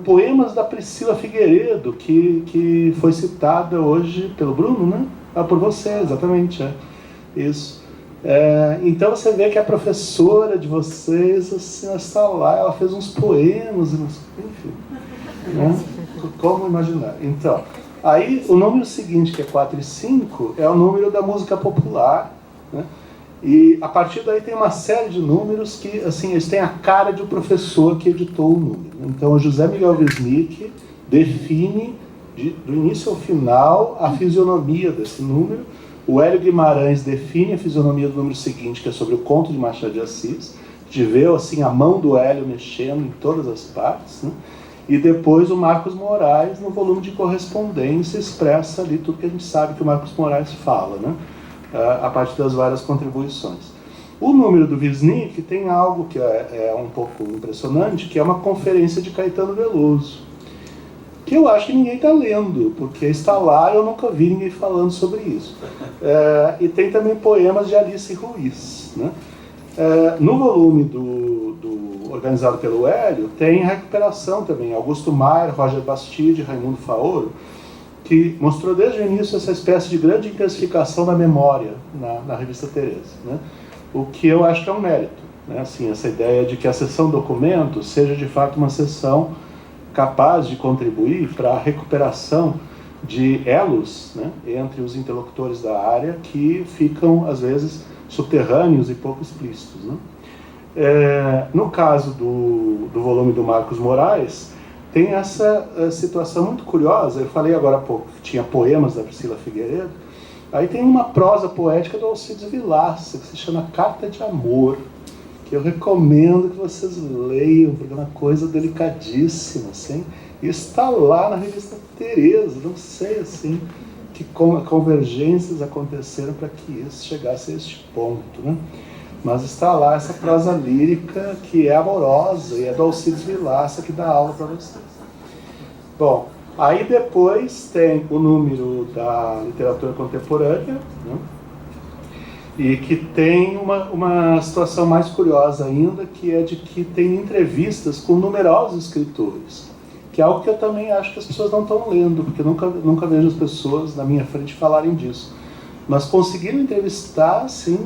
poemas da Priscila Figueiredo, que foi citada hoje pelo Bruno, né? Por você, exatamente, isso. Então você vê que a professora de vocês, assim, ela está lá, ela fez uns poemas, enfim, né? Como imaginar? Então, aí o número seguinte, que é 4 e 5, é o número da música popular, né? E a partir daí tem uma série de números que, assim, eles têm a cara de um professor que editou o número. Então o José Miguel Wisnik define, do início ao final, a fisionomia desse número. O Hélio Guimarães define a fisionomia do número seguinte, que é sobre o conto de Machado de Assis. A gente vê, assim, a mão do Hélio mexendo em todas as partes, né? E depois o Marcos Moraes, no volume de correspondência, expressa ali tudo que a gente sabe que o Marcos Moraes fala, né? A partir das várias contribuições. O número do Wisnik tem algo que é um pouco impressionante, que é uma conferência de Caetano Veloso, que eu acho que ninguém está lendo, porque está lá e eu nunca vi ninguém falando sobre isso. E tem também poemas de Alice Ruiz, né? No volume organizado pelo Hélio, tem recuperação também, Augusto Maier, Roger Bastide, Raimundo Faoro, que mostrou desde o início essa espécie de grande intensificação da memória na revista Tereza, né? O que eu acho que é um mérito, né? Assim, essa ideia de que a seção documentos seja de fato uma seção capaz de contribuir para a recuperação de elos, né, entre os interlocutores da área que ficam, às vezes, subterrâneos e pouco explícitos, né? No caso do volume do Marcos Moraes, tem essa situação muito curiosa. Eu falei agora há pouco que tinha poemas da Priscila Figueiredo. Aí tem uma prosa poética do Alcides Vilaça, que se chama Carta de Amor, que eu recomendo que vocês leiam, porque é uma coisa delicadíssima, assim, e está lá na revista Tereza. Não sei, assim, que convergências aconteceram para que isso chegasse a este ponto, né? Mas está lá essa prosa lírica que é amorosa, e é do Alcides Vilaça, que dá aula para vocês. Bom, aí depois tem o número da literatura contemporânea, né? E que tem uma situação mais curiosa ainda, que é de que tem entrevistas com numerosos escritores, que é algo que eu também acho que as pessoas não estão lendo, porque eu nunca vejo as pessoas na minha frente falarem disso. Mas conseguiram entrevistar, assim,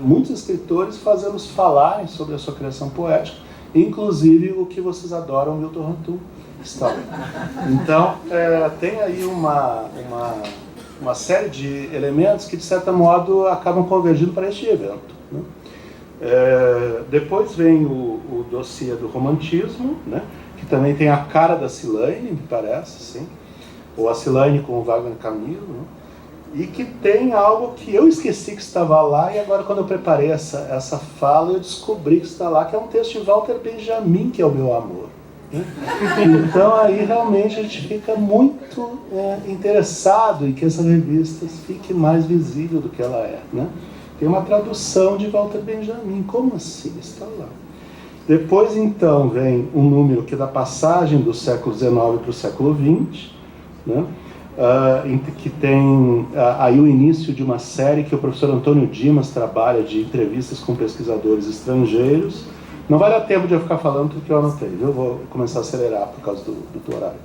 muitos escritores, fazê-los falarem sobre a sua criação poética, inclusive o que vocês adoram, Milton Rantum. Então, tem aí uma série de elementos que, de certo modo, acabam convergindo para este evento, né? Depois vem o dossiê do romantismo, né, que também tem a cara da Silane, me parece, sim, ou a Silane com o Wagner Camilo, né? E que tem algo que eu esqueci que estava lá, e agora, quando eu preparei essa fala, eu descobri que está lá, que é um texto de Walter Benjamin, que é o meu amor, né? Então aí realmente a gente fica muito interessado em que essa revista fique mais visível do que ela é, né? Tem uma tradução de Walter Benjamin. Como assim? Está lá. Depois, então, vem um número que é da passagem do século XIX para o século XX, né? Que tem aí o início de uma série que o professor Antônio Dimas trabalha, de entrevistas com pesquisadores estrangeiros. Não vai dar tempo de eu ficar falando tudo que eu anotei, viu? Eu vou começar a acelerar por causa do horário.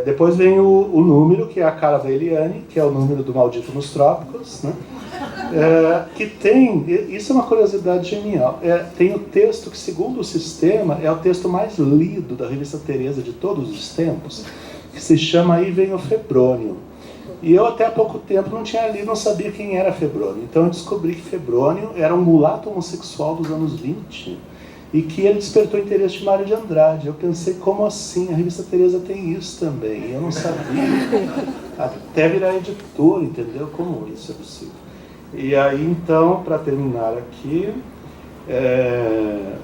Depois vem o número, que é a cara da Eliane, que é o número do Maldito nos Trópicos, né? Que tem, isso é uma curiosidade genial, tem o texto que, segundo o sistema, é o texto mais lido da revista Teresa de todos os tempos, que se chama Aí Vem o Febrônio. E eu até há pouco tempo não tinha lido, não sabia quem era Febrônio. Então eu descobri que Febrônio era um mulato homossexual dos anos 20 e que ele despertou o interesse de Mário de Andrade. Eu pensei, como assim? A revista Teresa tem isso também. Eu não sabia. Até virar editor, entendeu? Como isso é possível? E aí, então, para terminar aqui,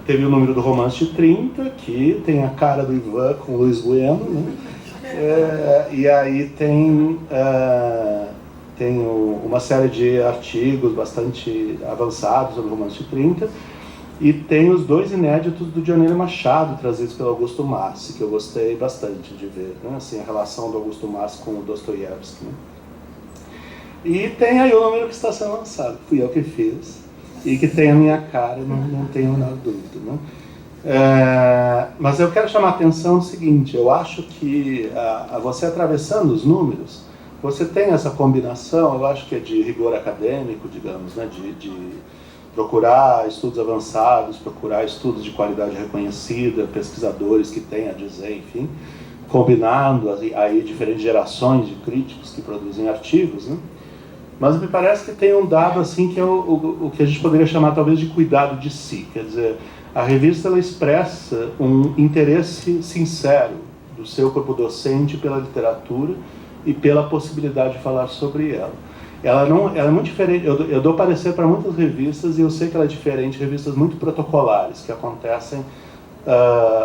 teve o número do Romance de 30, que tem a cara do Ivan com o Luiz Bueno, né? E aí tem uma série de artigos bastante avançados sobre o Romance de 30, e tem os 2 inéditos do Dionelio Machado, trazidos pelo Augusto Massi, que eu gostei bastante de ver, né? Assim, a relação do Augusto Massi com o Dostoiévski, né? E tem aí o número que está sendo lançado, que fui eu que fiz, e que tem a minha cara, não tenho nada de dúvida, né? Mas eu quero chamar a atenção do seguinte, eu acho que você atravessando os números, você tem essa combinação, eu acho que é de rigor acadêmico, digamos, né? De procurar estudos avançados, procurar estudos de qualidade reconhecida, pesquisadores que têm a dizer, enfim, combinando aí diferentes gerações de críticos que produzem artigos, né? Mas me parece que tem um dado assim que é o que a gente poderia chamar talvez de cuidado de si, quer dizer, a revista ela expressa um interesse sincero do seu corpo docente pela literatura e pela possibilidade de falar sobre ela. Ela é muito diferente, eu dou parecer para muitas revistas e eu sei que ela é diferente de revistas muito protocolares, que acontecem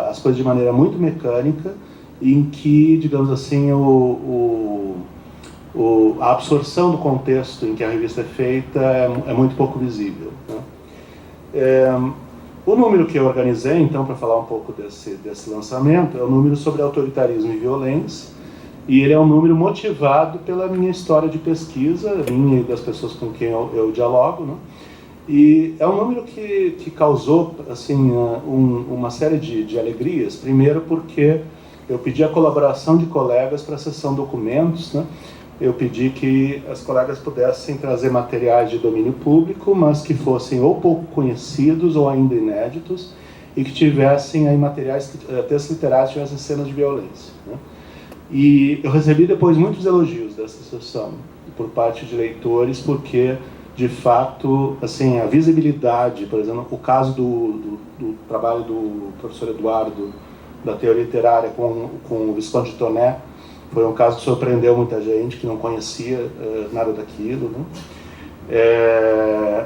as coisas de maneira muito mecânica, em que, digamos assim, a absorção do contexto em que a revista é feita é muito pouco visível, né? O número que eu organizei, então, para falar um pouco desse lançamento, é o número sobre autoritarismo e violência, e ele é um número motivado pela minha história de pesquisa, minha e das pessoas com quem eu dialogo, né? E é um número que causou assim, uma série de alegrias, primeiro porque eu pedi a colaboração de colegas para a sessão documentos, né? Eu pedi que as colegas pudessem trazer materiais de domínio público, mas que fossem ou pouco conhecidos ou ainda inéditos, e que tivessem aí materiais, textos literários que tivessem cenas de violência, né? E eu recebi depois muitos elogios dessa sessão, por parte de leitores, porque, de fato, assim, a visibilidade, por exemplo, o caso do trabalho do professor Eduardo, da teoria literária com o Visconde de Toné, foi um caso que surpreendeu muita gente, que não conhecia nada daquilo, né?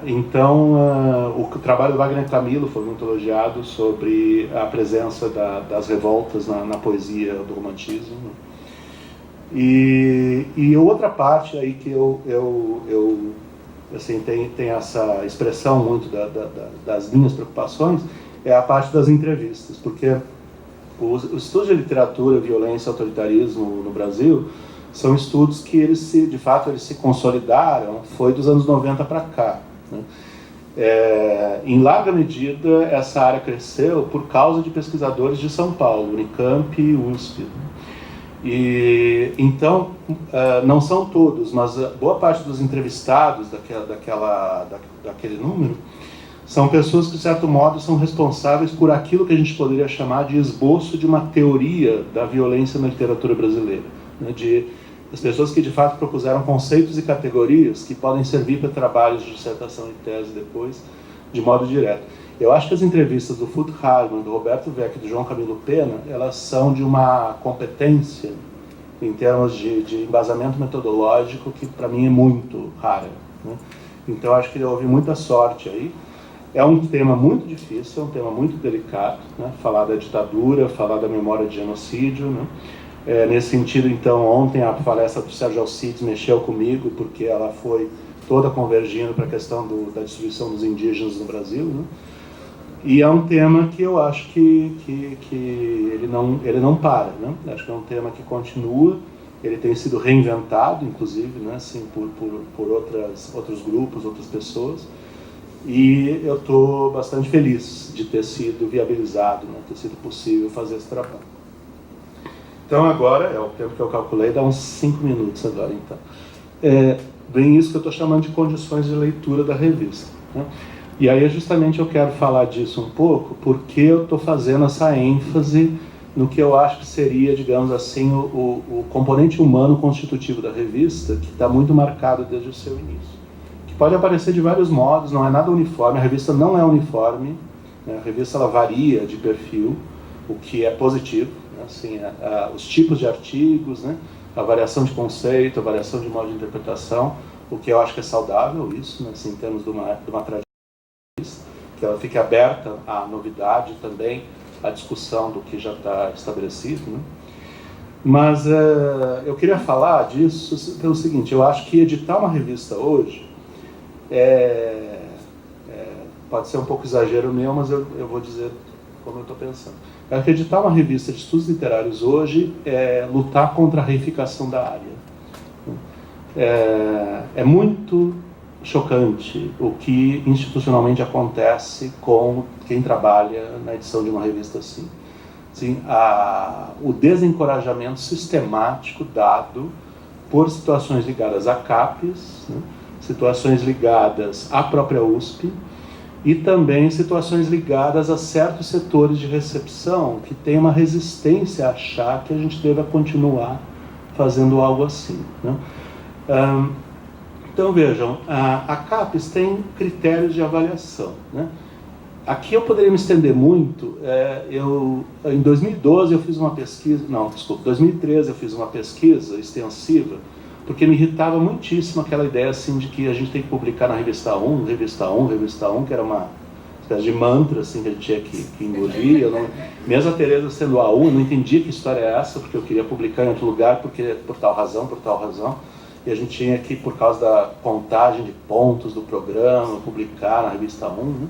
Então, o trabalho do Wagner Camilo foi muito elogiado sobre a presença das revoltas na poesia do romantismo, né? E outra parte aí que eu assim, tem essa expressão muito das minhas preocupações é a parte das entrevistas, porque os estudos de literatura, violência e autoritarismo no Brasil são estudos que de fato eles se consolidaram, foi dos anos 90 para cá, né? Em larga medida, essa área cresceu por causa de pesquisadores de São Paulo, Unicamp e USP, né? E, então, não são todos, mas boa parte dos entrevistados daquele número são pessoas que, de certo modo, são responsáveis por aquilo que a gente poderia chamar de esboço de uma teoria da violência na literatura brasileira, né? As pessoas que, de fato, propuseram conceitos e categorias que podem servir para trabalhos de dissertação e tese depois, de modo direto. Eu acho que as entrevistas do Fut Hartmann, do Roberto Vec e do João Camilo Pena, elas são de uma competência em termos de embasamento metodológico que, para mim, é muito rara, né? Então, acho que houve muita sorte aí. É um tema muito difícil, é um tema muito delicado, né? Falar da ditadura, falar da memória de genocídio, né? Nesse sentido, então, ontem a palestra do Sérgio Alcides mexeu comigo, porque ela foi toda convergindo para a questão da destruição dos indígenas no Brasil, né? E é um tema que eu acho que ele não para, né? Acho que é um tema que continua, ele tem sido reinventado, inclusive, né? Assim, por outros grupos, outras pessoas, e eu estou bastante feliz de ter sido viabilizado, né? Ter sido possível fazer esse trabalho. Então agora, é o tempo que eu calculei, dá uns 5 minutos agora, então. Bem isso que eu estou chamando de condições de leitura da revista, né? E aí justamente eu quero falar disso um pouco, porque eu estou fazendo essa ênfase no que eu acho que seria, digamos assim, o componente humano constitutivo da revista, que está muito marcado desde o seu início. Que pode aparecer de vários modos, não é nada uniforme, a revista não é uniforme, né? A revista ela varia de perfil, o que é positivo, né? Assim, os tipos de artigos, né? A variação de conceito, a variação de modo de interpretação, o que eu acho que é saudável isso, né? Assim, em termos de uma tradição, que ela fique aberta à novidade também, à discussão do que já está estabelecido, né? Mas eu queria falar disso pelo seguinte: eu acho que editar uma revista hoje pode ser um pouco exagero meu, mas eu vou dizer como eu estou pensando. Eu acho que editar uma revista de estudos literários hoje é lutar contra a reificação da área. É muito chocante o que institucionalmente acontece com quem trabalha na edição de uma revista assim. Assim, o desencorajamento sistemático dado por situações ligadas a CAPES, né, situações ligadas à própria USP e também situações ligadas a certos setores de recepção que têm uma resistência a achar que a gente deva continuar fazendo algo assim, né? Então vejam, a CAPES tem critérios de avaliação, né? Aqui eu poderia me estender muito. Em 2012 eu fiz uma pesquisa, 2013 eu fiz uma pesquisa extensiva, porque me irritava muitíssimo aquela ideia assim de que a gente tem que publicar na revista 1, que era uma espécie de mantra assim, que a gente tinha que engolir. Mesmo a Tereza sendo a 1, eu não entendia que história é essa, porque eu queria publicar em outro lugar, por tal razão, e a gente tinha que, por causa da contagem de pontos do programa, publicar na revista 1, né?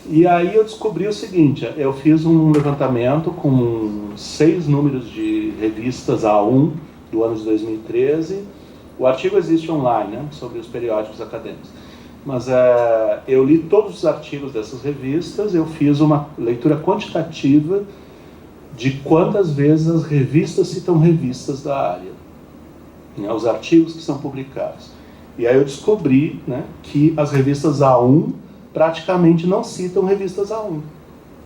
E aí eu descobri o seguinte: eu fiz um levantamento com 6 números de revistas A1 do ano de 2013. O artigo existe online, né, sobre os periódicos acadêmicos. Mas eu li todos os artigos dessas revistas, eu fiz uma leitura quantitativa de quantas vezes as revistas citam revistas da área, né, os artigos que são publicados. E aí eu descobri, né, que as revistas A1 praticamente não citam revistas A1.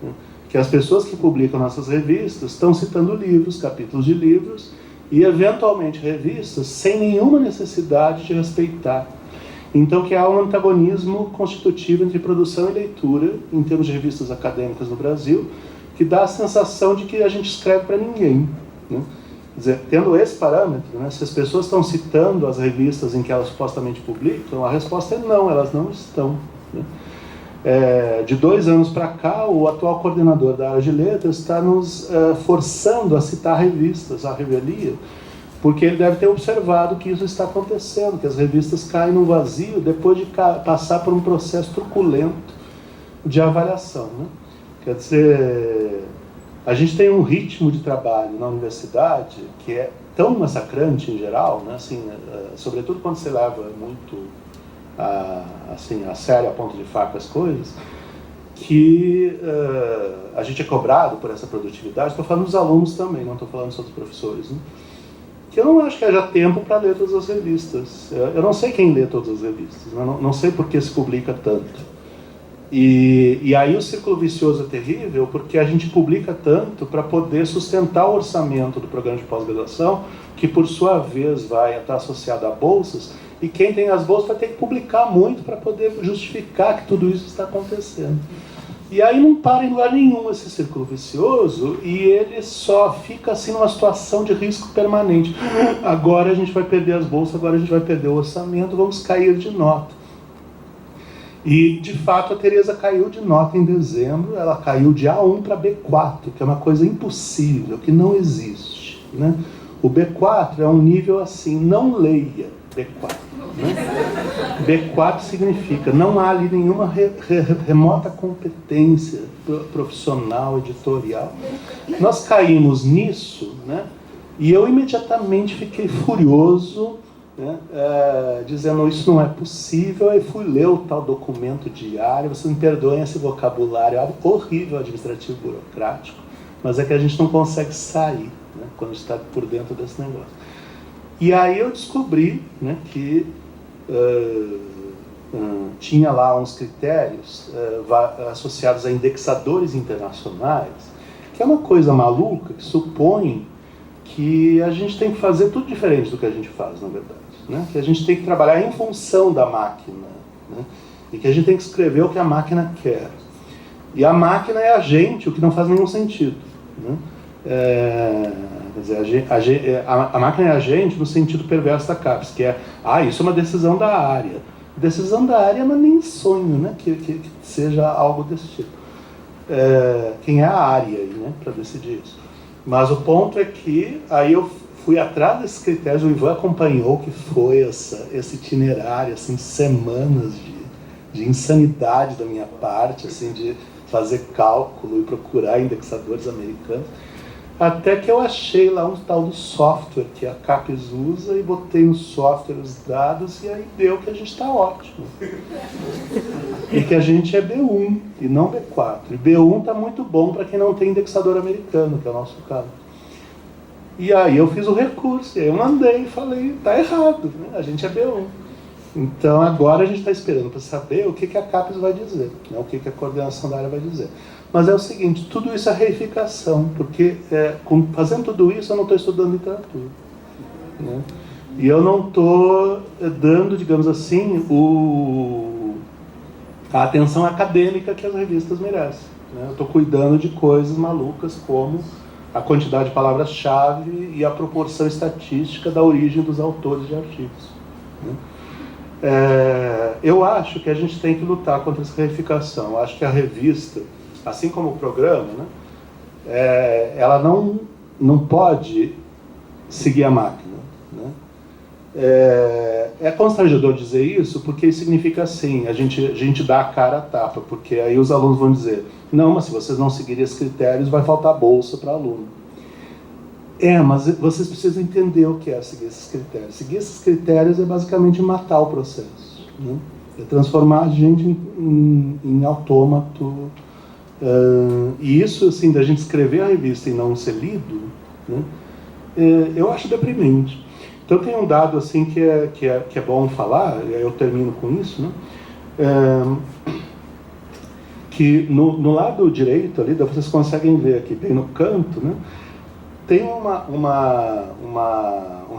Né, que as pessoas que publicam nessas revistas estão citando livros, capítulos de livros, e eventualmente revistas sem nenhuma necessidade de respeitar. Então que há um antagonismo constitutivo entre produção e leitura, em termos de revistas acadêmicas no Brasil, que dá a sensação de que a gente escreve para ninguém, né? Quer dizer, tendo esse parâmetro, né, se as pessoas estão citando as revistas em que elas supostamente publicam, a resposta é não, elas não estão, né? De 2 anos para cá, o atual coordenador da área de letras está nos forçando a citar revistas, à revelia, porque ele deve ter observado que isso está acontecendo, que as revistas caem no vazio depois de passar por um processo truculento de avaliação, né? Quer dizer, a gente tem um ritmo de trabalho na universidade que é tão massacrante em geral, né? Assim, sobretudo quando você leva muito a sério, a ponto de faca as coisas, que a gente é cobrado por essa produtividade. Estou falando dos alunos também, não estou falando só dos professores, né? Que eu não acho que haja tempo para ler todas as revistas. Eu não sei quem lê todas as revistas, não sei por que se publica tanto. E aí o círculo vicioso é terrível, porque a gente publica tanto para poder sustentar o orçamento do programa de pós-graduação, que por sua vez vai estar associado a bolsas, e quem tem as bolsas vai ter que publicar muito para poder justificar que tudo isso está acontecendo. E aí não para em lugar nenhum esse círculo vicioso, e ele só fica assim numa situação de risco permanente. Agora a gente vai perder as bolsas, agora a gente vai perder o orçamento, vamos cair de nota. E, de fato, a Tereza caiu de nota em dezembro, ela caiu de A1 para B4, que é uma coisa impossível, que não existe, né? O B4 é um nível assim, não leia B4. Né? B4 significa, não há ali nenhuma remota competência profissional, editorial. Nós caímos nisso, né? E eu imediatamente fiquei furioso, né, dizendo isso não é possível, e fui ler o tal documento diário. Vocês me perdoem esse vocabulário horrível, administrativo, burocrático, mas é que a gente não consegue sair, né, quando está por dentro desse negócio. E aí eu descobri, né, que tinha lá uns critérios associados a indexadores internacionais, que é uma coisa maluca que supõe que a gente tem que fazer tudo diferente do que a gente faz, na verdade, né? Que a gente tem que trabalhar em função da máquina, né? E que a gente tem que escrever o que a máquina quer. E a máquina é a gente, o que não faz nenhum sentido, né? Quer dizer, a máquina é a gente no sentido perverso da CAPES, que é, isso é uma decisão da área. Decisão da área, mas nem sonho, né? Que seja algo desse tipo. Quem é a área aí, né? Para decidir isso. Mas o ponto é que aí eu fui atrás desses critérios, o Ivan acompanhou que foi esse itinerário, assim, semanas de insanidade da minha parte, assim, de fazer cálculo e procurar indexadores americanos, até que eu achei lá um tal do software que a CAPES usa e botei no software os dados e aí deu que a gente está ótimo. E que a gente é B1 e não B4. E B1 está muito bom para quem não tem indexador americano, que é o nosso caso. E aí eu fiz o recurso, e aí eu mandei e falei, tá errado, né? A gente é B1. Então agora a gente está esperando para saber o que a CAPES vai dizer, né? O que a coordenação da área vai dizer. Mas é o seguinte, tudo isso é reificação, porque fazendo tudo isso eu não estou estudando literatura, né? E eu não estou dando, digamos assim, a atenção acadêmica que as revistas merecem, né? Eu estou cuidando de coisas malucas como a quantidade de palavras-chave e a proporção estatística da origem dos autores de artigos, né? Eu acho que a gente tem que lutar contra essa reificação. Eu acho que a revista, assim como o programa, né, ela não pode seguir a máquina, né? É constrangedor dizer isso, porque significa assim, a gente dá a cara a tapa, porque aí os alunos vão dizer, não, mas se vocês não seguirem esses critérios, vai faltar bolsa para aluno. Mas vocês precisam entender o que é seguir esses critérios. Seguir esses critérios é basicamente matar o processo, né? É transformar a gente em autômato. E isso, assim, da gente escrever a revista e não ser lido, né, eu acho deprimente. Então tem um dado assim que é bom falar, e aí eu termino com isso, né, que no lado direito ali, vocês conseguem ver aqui bem no canto, né, tem um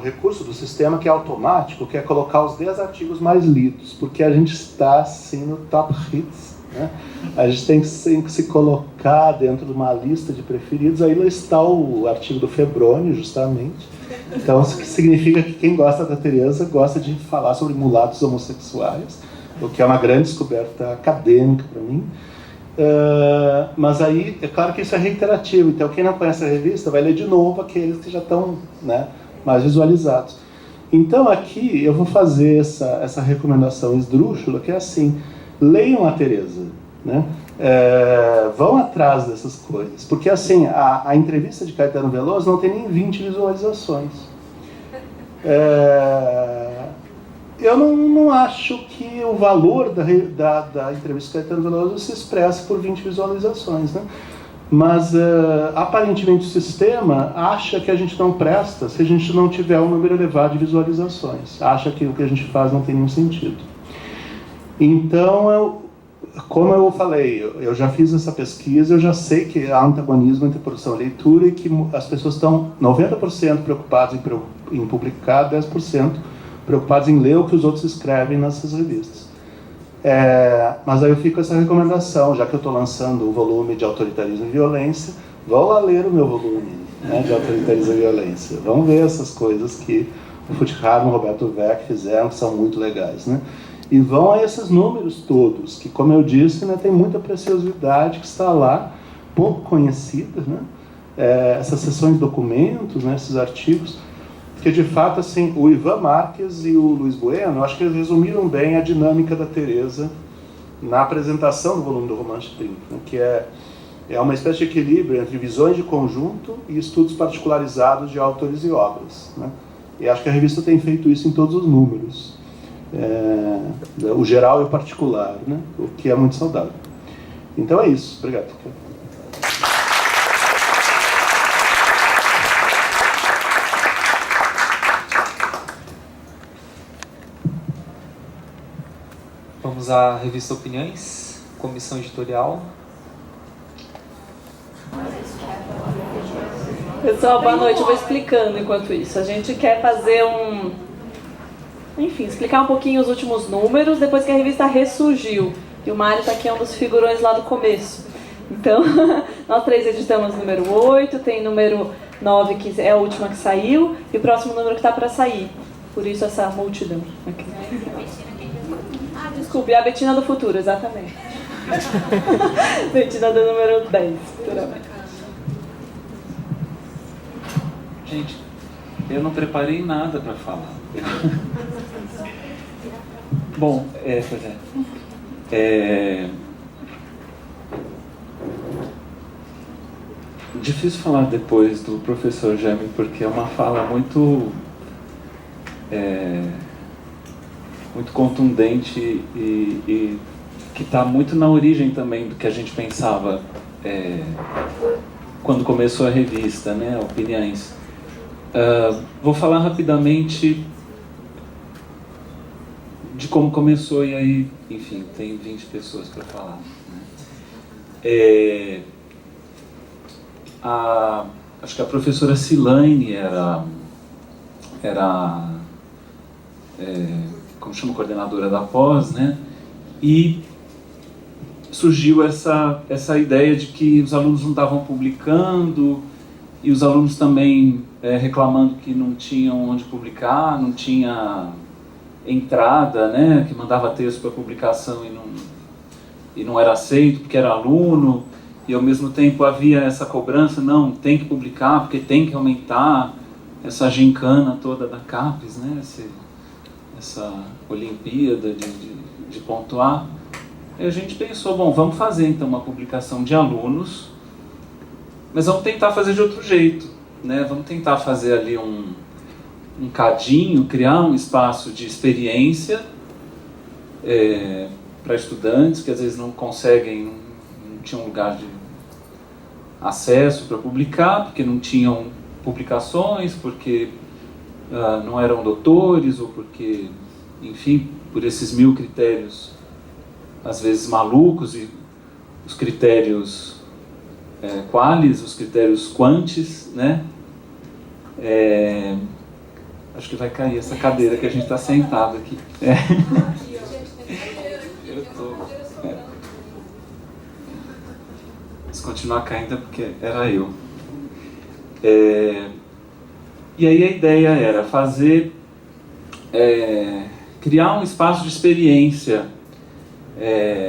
recurso do sistema que é automático, que é colocar os 10 artigos mais lidos, porque a gente está assim no top hits, né? A gente tem que se colocar dentro de uma lista de preferidos. Aí lá está o artigo do Febroni, justamente. Então, isso significa que quem gosta da Teresa gosta de falar sobre mulatos homossexuais, o que é uma grande descoberta acadêmica para mim. Mas aí, é claro que isso é reiterativo. Então, quem não conhece a revista vai ler de novo aqueles que já estão, né, mais visualizados. Então, aqui eu vou fazer essa recomendação esdrúxula, que é assim: leiam a Teresa, né? Vão atrás dessas coisas, porque assim, a entrevista de Caetano Veloso não tem nem 20 visualizações. Eu não acho que o valor da entrevista de Caetano Veloso se expressa por 20 visualizações, né? Mas aparentemente o sistema acha que a gente não presta se a gente não tiver um número elevado de visualizações, acha que o que a gente faz não tem nenhum sentido. Então, como eu falei, eu já fiz essa pesquisa, eu já sei que há antagonismo entre produção e leitura e que as pessoas estão 90% preocupadas em publicar, 10% preocupados em ler o que os outros escrevem nessas revistas. Mas aí eu fico com essa recomendação, já que eu estou lançando o volume de Autoritarismo e Violência, vão lá ler o meu volume, né, de Autoritarismo e Violência. Vão ver essas coisas que o Furtado e o Roberto Weck fizeram, que são muito legais, né? E vão a esses números todos, que, como eu disse, né, tem muita preciosidade que está lá, pouco conhecida, né? Essas seções de documentos, né, esses artigos, que de fato, assim, o Ivan Marques e o Luiz Bueno, eu acho que eles resumiram bem a dinâmica da Teresa na apresentação do volume do Romance 30, né, que é uma espécie de equilíbrio entre visões de conjunto e estudos particularizados de autores e obras, né? E acho que a revista tem feito isso em todos os números. O geral e o particular, né? O que é muito saudável. Então é isso. Obrigado. Vamos à revista Opiniões, comissão editorial. Pessoal, boa noite. Eu vou explicando enquanto isso. A gente quer fazer explicar um pouquinho os últimos números, depois que a revista ressurgiu. E o Mário está aqui, é um dos figurões lá do começo. Então, nós 3 editamos o número 8, tem número 9, que é a última que saiu, e o próximo número que está para sair. Por isso essa multidão aqui. Desculpe, a Betina do Futuro, exatamente. Betina do número 10, futuramente. Gente, eu não preparei nada para falar. Bom, pois é. Difícil falar depois do professor Jaime, porque é uma fala muito contundente e que está muito na origem também do que a gente pensava quando começou a revista, né, Opiniões. Vou falar rapidamente de como começou e aí, enfim, tem 20 pessoas para falar, né? Acho que a professora Silaine era como chama, coordenadora da pós, né? E surgiu essa ideia de que os alunos não estavam publicando e os alunos também reclamando que não tinham onde publicar, não tinha entrada, né? Que mandava texto para publicação e não era aceito porque era aluno. E ao mesmo tempo havia essa cobrança, não, tem que publicar porque tem que aumentar essa gincana toda da CAPES, né? Essa Olimpíada de pontuar. E a gente pensou, bom, vamos fazer então uma publicação de alunos, mas vamos tentar fazer de outro jeito, né? Vamos tentar fazer ali um cadinho, criar um espaço de experiência para estudantes que às vezes não conseguem, não tinham lugar de acesso para publicar, porque não tinham publicações, porque não eram doutores, ou porque, enfim, por esses 1000 critérios, às vezes malucos, e os critérios qualis, os critérios quantis, né? Acho que vai cair essa cadeira que a gente está sentado aqui. Se continuar caindo é porque era eu. E aí a ideia era criar um espaço de experiência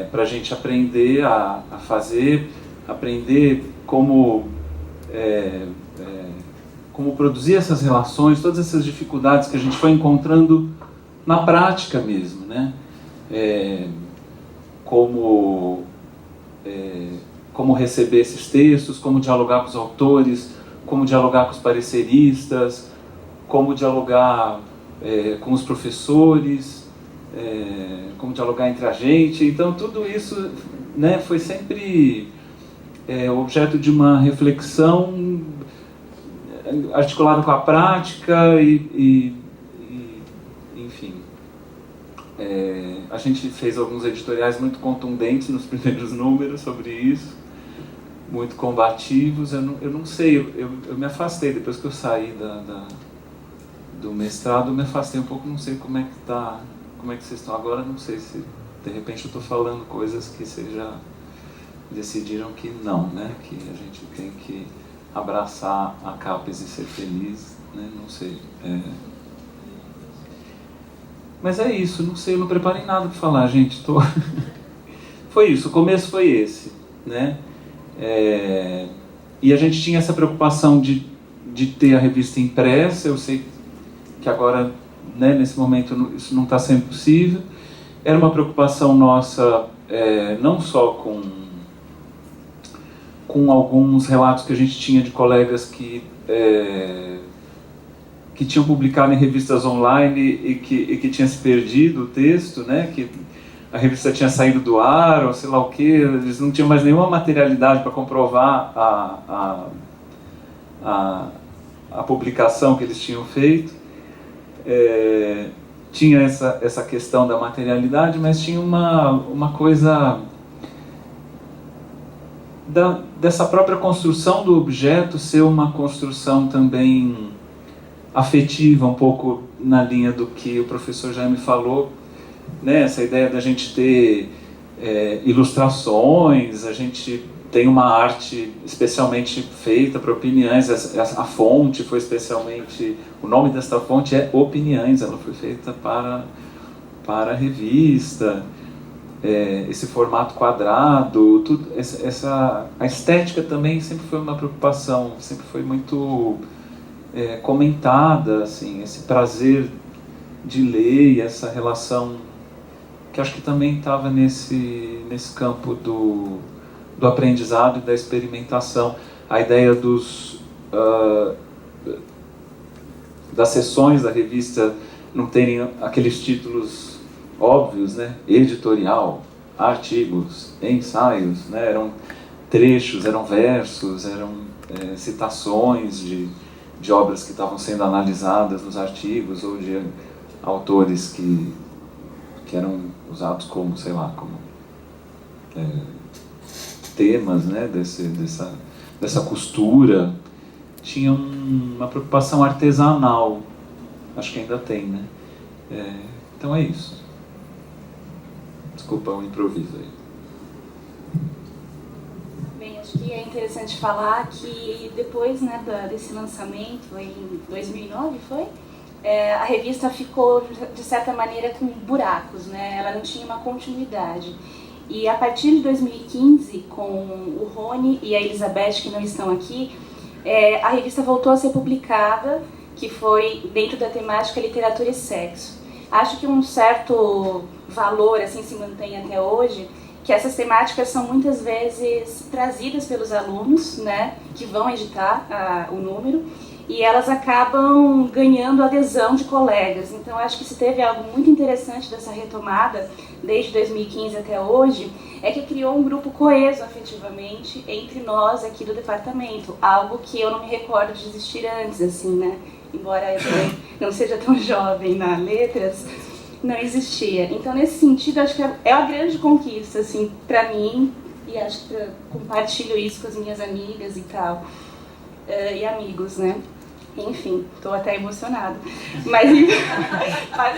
para a gente aprender a fazer, aprender como produzir essas relações, todas essas dificuldades que a gente foi encontrando na prática mesmo, né? Como receber esses textos, como dialogar com os autores, como dialogar com os pareceristas, como dialogar com os professores, como dialogar entre a gente. Então tudo isso, né, foi sempre objeto de uma reflexão articulada com a prática e enfim. A gente fez alguns editoriais muito contundentes nos primeiros números sobre isso, muito combativos. Eu não sei, eu me afastei, depois que eu saí do mestrado, eu me afastei um pouco, não sei como é que vocês estão agora, não sei se de repente eu estou falando coisas que vocês já decidiram que não, né? Que a gente tem que abraçar a CAPES e ser feliz, né? Não sei. Mas é isso, não sei, eu não preparei nada para falar, gente. Foi isso, o começo foi esse, né? E a gente tinha essa preocupação de ter a revista impressa. Eu sei que agora, né, nesse momento, isso não está sendo possível. Era uma preocupação nossa, não só com alguns relatos que a gente tinha de colegas que tinham publicado em revistas online e que tinha se perdido o texto, né, que a revista tinha saído do ar, ou sei lá o que, eles não tinham mais nenhuma materialidade para comprovar a publicação que eles tinham feito. tinha essa questão da materialidade, mas tinha uma coisa dessa própria construção do objeto ser uma construção também afetiva, um pouco na linha do que o professor Jaime falou, né? Essa ideia da gente ter ilustrações, a gente tem uma arte especialmente feita para Opiniães, a fonte foi especialmente, o nome desta fonte é Opiniães, ela foi feita para a revista, esse formato quadrado, tudo, a estética também sempre foi uma preocupação, sempre foi muito comentada, assim, esse prazer de ler e essa relação que acho que também estava nesse campo do aprendizado e da experimentação. A ideia das sessões da revista não terem aqueles títulos óbvios, né? Editorial, artigos, ensaios, né? Eram trechos, eram versos, eram citações de obras que estavam sendo analisadas nos artigos ou de autores que eram usados como, sei lá, como temas, né, dessa costura. Tinha uma preocupação artesanal, acho que ainda tem, né? Então é isso. Desculpa o improviso aí. Bem, acho que é interessante falar que depois, né, desse lançamento, em 2009, foi? A revista ficou, de certa maneira, com buracos, né? Ela não tinha uma continuidade. E a partir de 2015, com o Rony e a Elizabeth, que não estão aqui, a revista voltou a ser publicada, que foi dentro da temática literatura e sexo. Acho que um certo valor assim se mantém até hoje, que essas temáticas são muitas vezes trazidas pelos alunos, né, que vão editar o número, e elas acabam ganhando adesão de colegas. Então, acho que se teve algo muito interessante dessa retomada, desde 2015 até hoje, é que criou um grupo coeso afetivamente entre nós aqui do departamento, algo que eu não me recordo de existir antes, assim, né? Embora eu também não seja tão jovem na letras, não existia. Então, nesse sentido, acho que é uma grande conquista, assim, para mim, e acho que compartilho isso com as minhas amigas e tal, e amigos, né? Enfim, estou até emocionada. Mas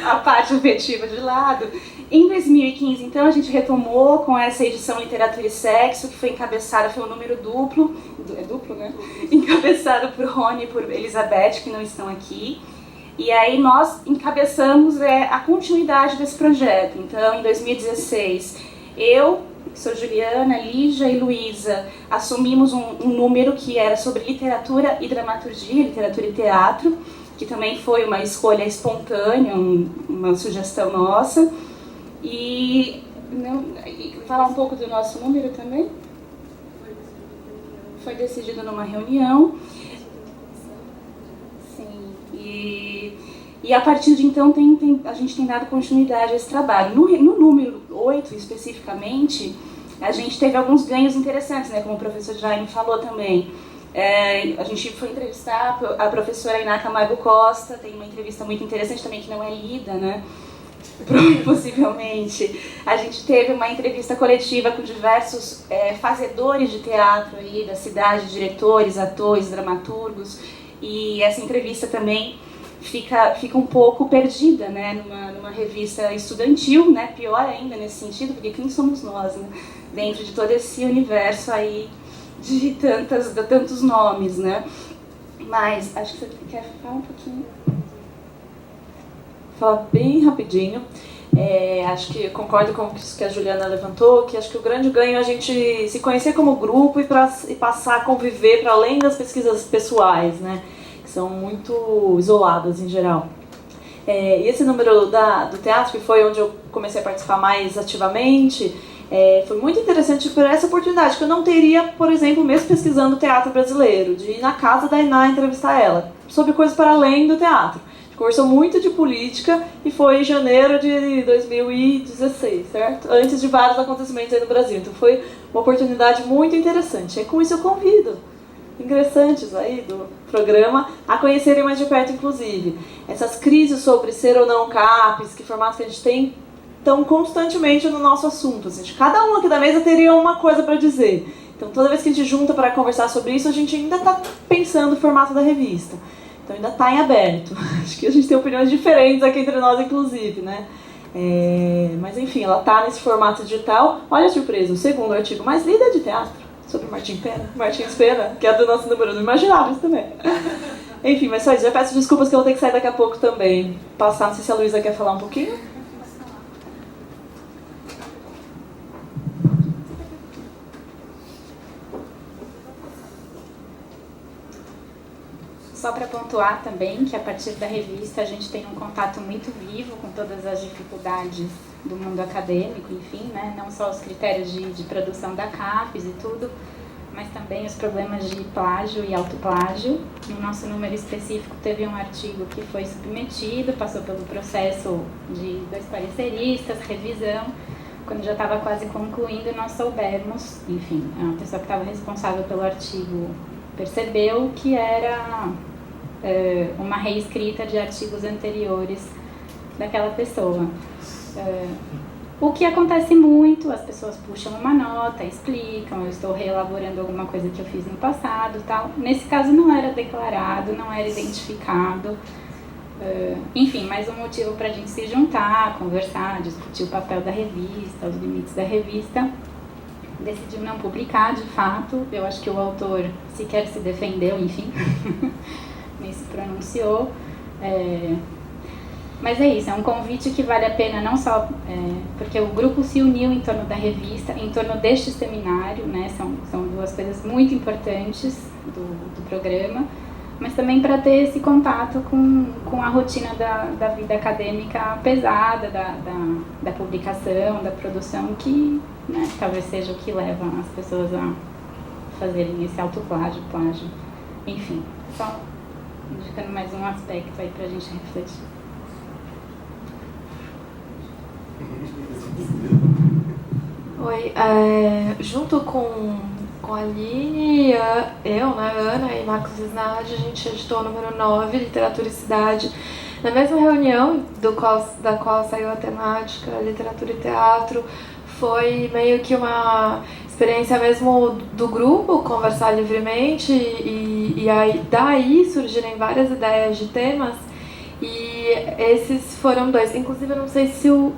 a parte afetiva de lado. Em 2015, então, a gente retomou com essa edição Literatura e Sexo, que foi encabeçada, foi um número duplo, é duplo, né? Encabeçado por Rony e por Elizabeth, que não estão aqui. E aí nós encabeçamos a continuidade desse projeto. Então, em 2016, eu, sou Juliana, Lígia e Luísa, assumimos um número que era sobre literatura e dramaturgia, literatura e teatro, que também foi uma escolha espontânea, uma sugestão nossa. E falar um pouco do nosso número também. Foi decidido numa reunião. Sim. E a partir de então a gente tem dado continuidade a esse trabalho. No número 8, especificamente, a gente teve alguns ganhos interessantes, né, como o professor Jaime falou também. A gente foi entrevistar a professora Iná Camargo Costa, tem uma entrevista muito interessante também que não é lida, né? Possivelmente. A gente teve uma entrevista coletiva com diversos fazedores de teatro aí da cidade, diretores, atores, dramaturgos, e essa entrevista também fica um pouco perdida, né, numa revista estudantil, né, pior ainda nesse sentido, porque quem somos nós, né, dentro de todo esse universo aí de tantos nomes, né. Mas acho que você quer falar um pouquinho. Falar bem rapidinho. Acho que concordo com o que a Juliana levantou, que acho que o grande ganho é a gente se conhecer como grupo e passar a conviver para além das pesquisas pessoais, né, que são muito isoladas em geral. E esse número do teatro, que foi onde eu comecei a participar mais ativamente, foi muito interessante por essa oportunidade, que eu não teria, por exemplo, mesmo pesquisando teatro brasileiro, de ir na casa da Iná entrevistar ela, sobre coisas para além do teatro. Conversou muito de política e foi em janeiro de 2016, certo? Antes de vários acontecimentos aí no Brasil. Então foi uma oportunidade muito interessante. Com isso eu convido. ingressantes aí do programa a conhecerem mais de perto, inclusive. Essas crises sobre ser ou não CAPES, que formatos que a gente tem, estão constantemente no nosso assunto. Assim, cada um aqui da mesa teria uma coisa para dizer. Então, toda vez que a gente junta para conversar sobre isso, a gente ainda está pensando o formato da revista. Então, ainda está em aberto. Acho que a gente tem opiniões diferentes aqui entre nós, inclusive, né? Mas, enfim, ela está nesse formato digital. Olha a surpresa, o segundo artigo mais lido é de teatro, sobre Martins Pena, que é do nosso número do Imaginários também. Enfim, mas só isso. Já peço desculpas que eu vou ter que sair daqui a pouco também. Passar, não sei se a Luísa quer falar um pouquinho. Só para pontuar também que a partir da revista a gente tem um contato muito vivo com todas as dificuldades do mundo acadêmico, enfim, né? Não só os critérios de produção da CAPES e tudo, mas também os problemas de plágio e autoplágio. No nosso número específico teve um artigo que foi submetido, passou pelo processo de 2 pareceristas, revisão. Quando já estava quase concluindo, nós soubemos, enfim, a pessoa que estava responsável pelo artigo percebeu que era uma reescrita de artigos anteriores daquela pessoa. O que acontece muito, as pessoas puxam uma nota, explicam, eu estou reelaborando alguma coisa que eu fiz no passado, tal. Nesse caso não era declarado, não era identificado. Enfim, mais um motivo para a gente se juntar, conversar, discutir o papel da revista, os limites da revista. Decidiu não publicar, de fato. Eu acho que o autor sequer se defendeu, enfim, nem se pronunciou. Mas é isso, é um convite que vale a pena não só porque o grupo se uniu em torno da revista, em torno deste seminário, né? São duas coisas muito importantes do programa, mas também para ter esse contato com a rotina da vida acadêmica pesada, da publicação, da produção, que, né, talvez seja o que leva as pessoas a fazerem esse autoplágio, plágio, enfim, só indicando mais um aspecto aí para a gente refletir. Oi, junto com a Aline, eu, né, Ana e Marcos Isnadi, a gente editou o número 9, Literatura e Cidade, na mesma reunião da qual saiu a temática Literatura e Teatro. Foi meio que uma experiência mesmo do grupo, conversar livremente, e aí, daí surgirem várias ideias de temas, e esses foram 2. Inclusive, eu não sei se o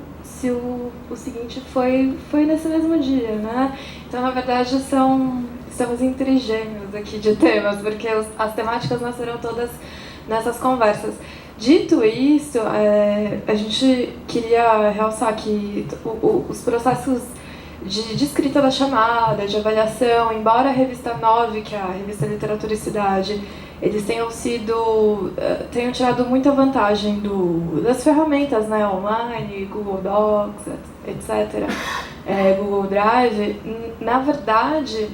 seguinte foi nesse mesmo dia, né? Então, na verdade, estamos em trigêmeos aqui de temas, porque as temáticas nasceram todas nessas conversas. Dito isso, a gente queria realçar que os processos de escrita da chamada, de avaliação, embora a revista 9, que é a revista Literatura e Cidade, eles tenham tirado muita vantagem das ferramentas, né, online, Google Docs, etc., Google Drive. Na verdade,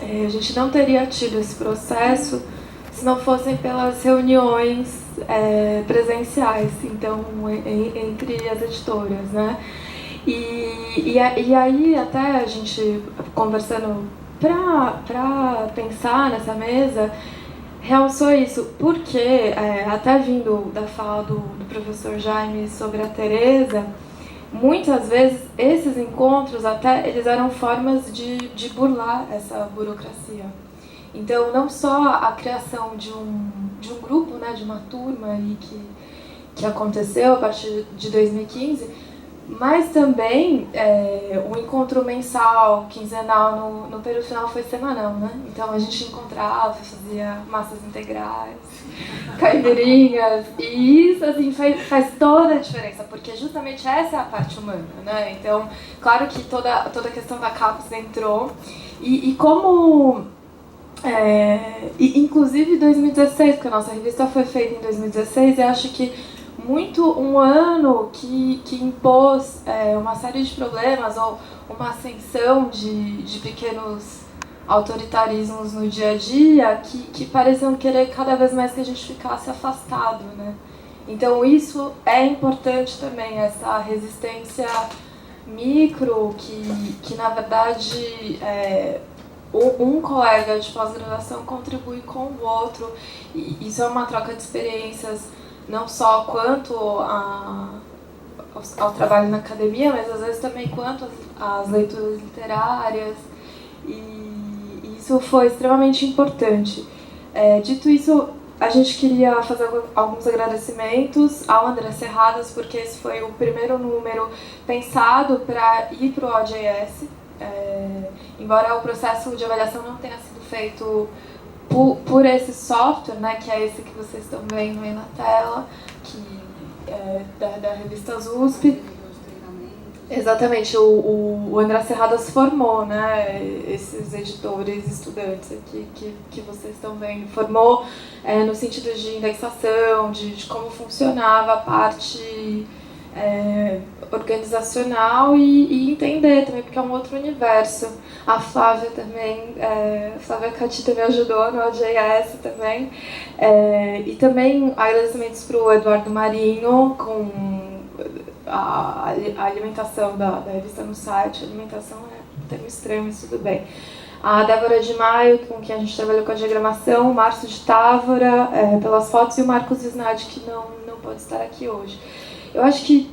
a gente não teria tido esse processo se não fossem pelas reuniões presenciais, então, entre as editoras, né? E aí, até a gente conversando para pensar nessa mesa, realçou isso, porque, até vindo da fala do professor Jaime sobre a Teresa, muitas vezes esses encontros até eles eram formas de burlar essa burocracia. Então, não só a criação de um grupo, né, de uma turma aí que aconteceu a partir de 2015, mas também o encontro mensal, quinzenal, no período final foi semanal, né? Então a gente encontrava, fazia massas integrais, caipirinhas, e isso assim faz toda a diferença, porque justamente essa é a parte humana, né? Então, claro que toda a questão da CAPES entrou, e como... inclusive 2016, porque a nossa revista foi feita em 2016, eu acho que um ano que impôs uma série de problemas ou uma ascensão de pequenos autoritarismos no dia a dia que pareciam querer cada vez mais que a gente ficasse afastado, né? Então isso é importante também, essa resistência micro que na verdade um colega de pós-graduação contribui com o outro, e isso é uma troca de experiências não só quanto ao trabalho na academia, mas às vezes também quanto às leituras literárias, e isso foi extremamente importante. Dito isso, a gente queria fazer alguns agradecimentos ao André Serradas, porque esse foi o primeiro número pensado para ir para o OJS, embora o processo de avaliação não tenha sido feito por esse software, né, que é esse que vocês estão vendo aí na tela, que é da revista USP. Exatamente, o André Serradas formou, né, esses editores estudantes aqui que vocês estão vendo. Formou no sentido de indexação, de como funcionava a parte organizacional e entender também, porque é um outro universo. A Flávia também, a Flávia Catita me ajudou no OJS também. E também agradecimentos para o Eduardo Marinho com a alimentação da revista no site. A alimentação é um termo estranho, mas tudo bem. A Débora de Maio, com quem a gente trabalhou com a diagramação, o Márcio de Távora, pelas fotos, e o Marcos Visnadi, que não pode estar aqui hoje. Eu acho que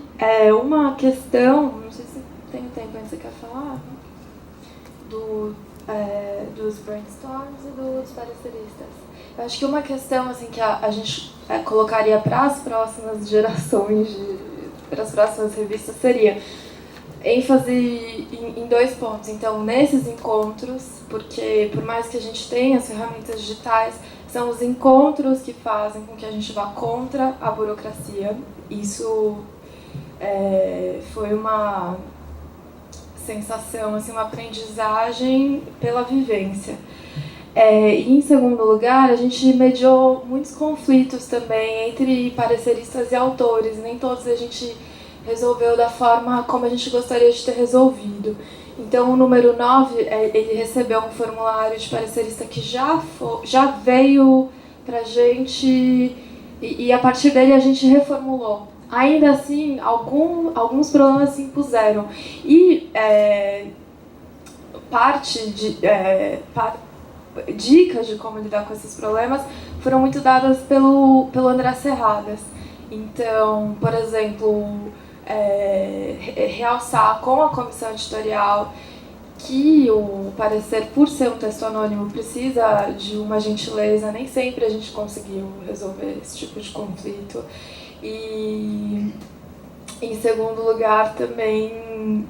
uma questão, não sei se tem tempo ainda, você quer falar? Dos brainstorms e dos pareceristas. Eu acho que uma questão assim, que a gente colocaria para as próximas gerações, para as próximas revistas, seria ênfase em 2 pontos. Então, nesses encontros, porque por mais que a gente tenha as ferramentas digitais, são os encontros que fazem com que a gente vá contra a burocracia. Isso foi uma sensação, assim, uma aprendizagem pela vivência. E, em segundo lugar, a gente mediou muitos conflitos também entre pareceristas e autores. Nem todos a gente resolveu da forma como a gente gostaria de ter resolvido. Então, o número 9, ele recebeu um formulário de parecerista que já veio pra gente e a partir dele a gente reformulou. Ainda assim, alguns problemas se impuseram. E dicas de como lidar com esses problemas foram muito dadas pelo André Serradas. Então, por exemplo, realçar com a comissão editorial que o parecer, por ser um texto anônimo, precisa de uma gentileza. Nem sempre a gente conseguiu resolver esse tipo de conflito. E, em segundo lugar, também,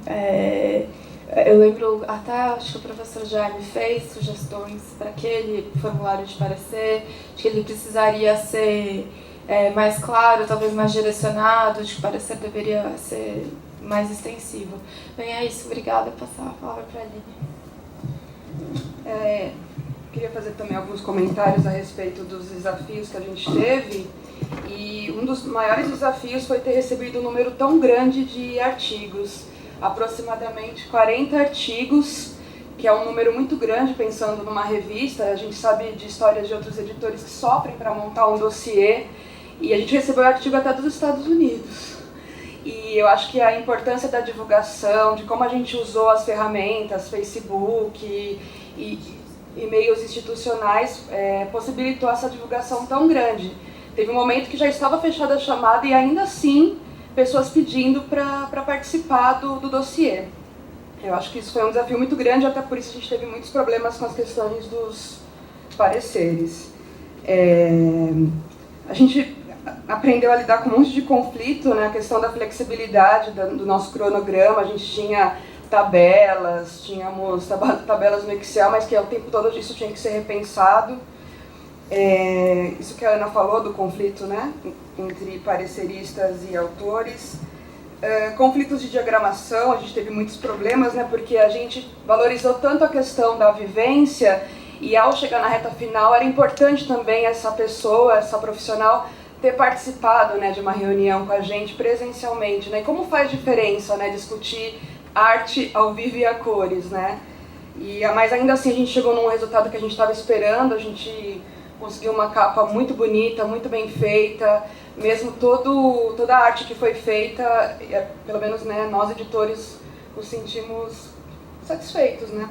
eu lembro, até acho que o professor Jaime fez sugestões para aquele formulário de parecer, de que ele precisaria ser mais claro, talvez mais direcionado, de que o parecer deveria ser mais extensivo. Bem, é isso. Obrigada. Passar a palavra para a Aline. Queria fazer também alguns comentários a respeito dos desafios que a gente teve. E um dos maiores desafios foi ter recebido um número tão grande de artigos, aproximadamente 40 artigos, que é um número muito grande pensando numa revista. A gente sabe de histórias de outros editores que sofrem para montar um dossiê, e a gente recebeu artigo até dos Estados Unidos. E eu acho que a importância da divulgação, de como a gente usou as ferramentas, Facebook e e-mails institucionais, possibilitou essa divulgação tão grande. Teve um momento que já estava fechada a chamada e ainda assim pessoas pedindo para participar do dossiê. Eu acho que isso foi um desafio muito grande, até por isso a gente teve muitos problemas com as questões dos pareceres. A gente aprendeu a lidar com um monte de conflito, né? A questão da flexibilidade do nosso cronograma. A gente tinha tabelas, tínhamos tabelas no Excel, mas que o tempo todo isso tinha que ser repensado. Isso que a Ana falou do conflito, né, entre pareceristas e autores. Conflitos de diagramação, a gente teve muitos problemas, né, porque a gente valorizou tanto a questão da vivência e ao chegar na reta final era importante também essa pessoa, essa profissional, ter participado, né, de uma reunião com a gente presencialmente, né, e como faz diferença, né, discutir arte ao vivo e a cores, né, mas ainda assim a gente chegou num resultado que a gente estava esperando. A gente conseguiu uma capa muito bonita, muito bem feita, mesmo toda a arte que foi feita, pelo menos, né, nós editores nos sentimos satisfeitos, né.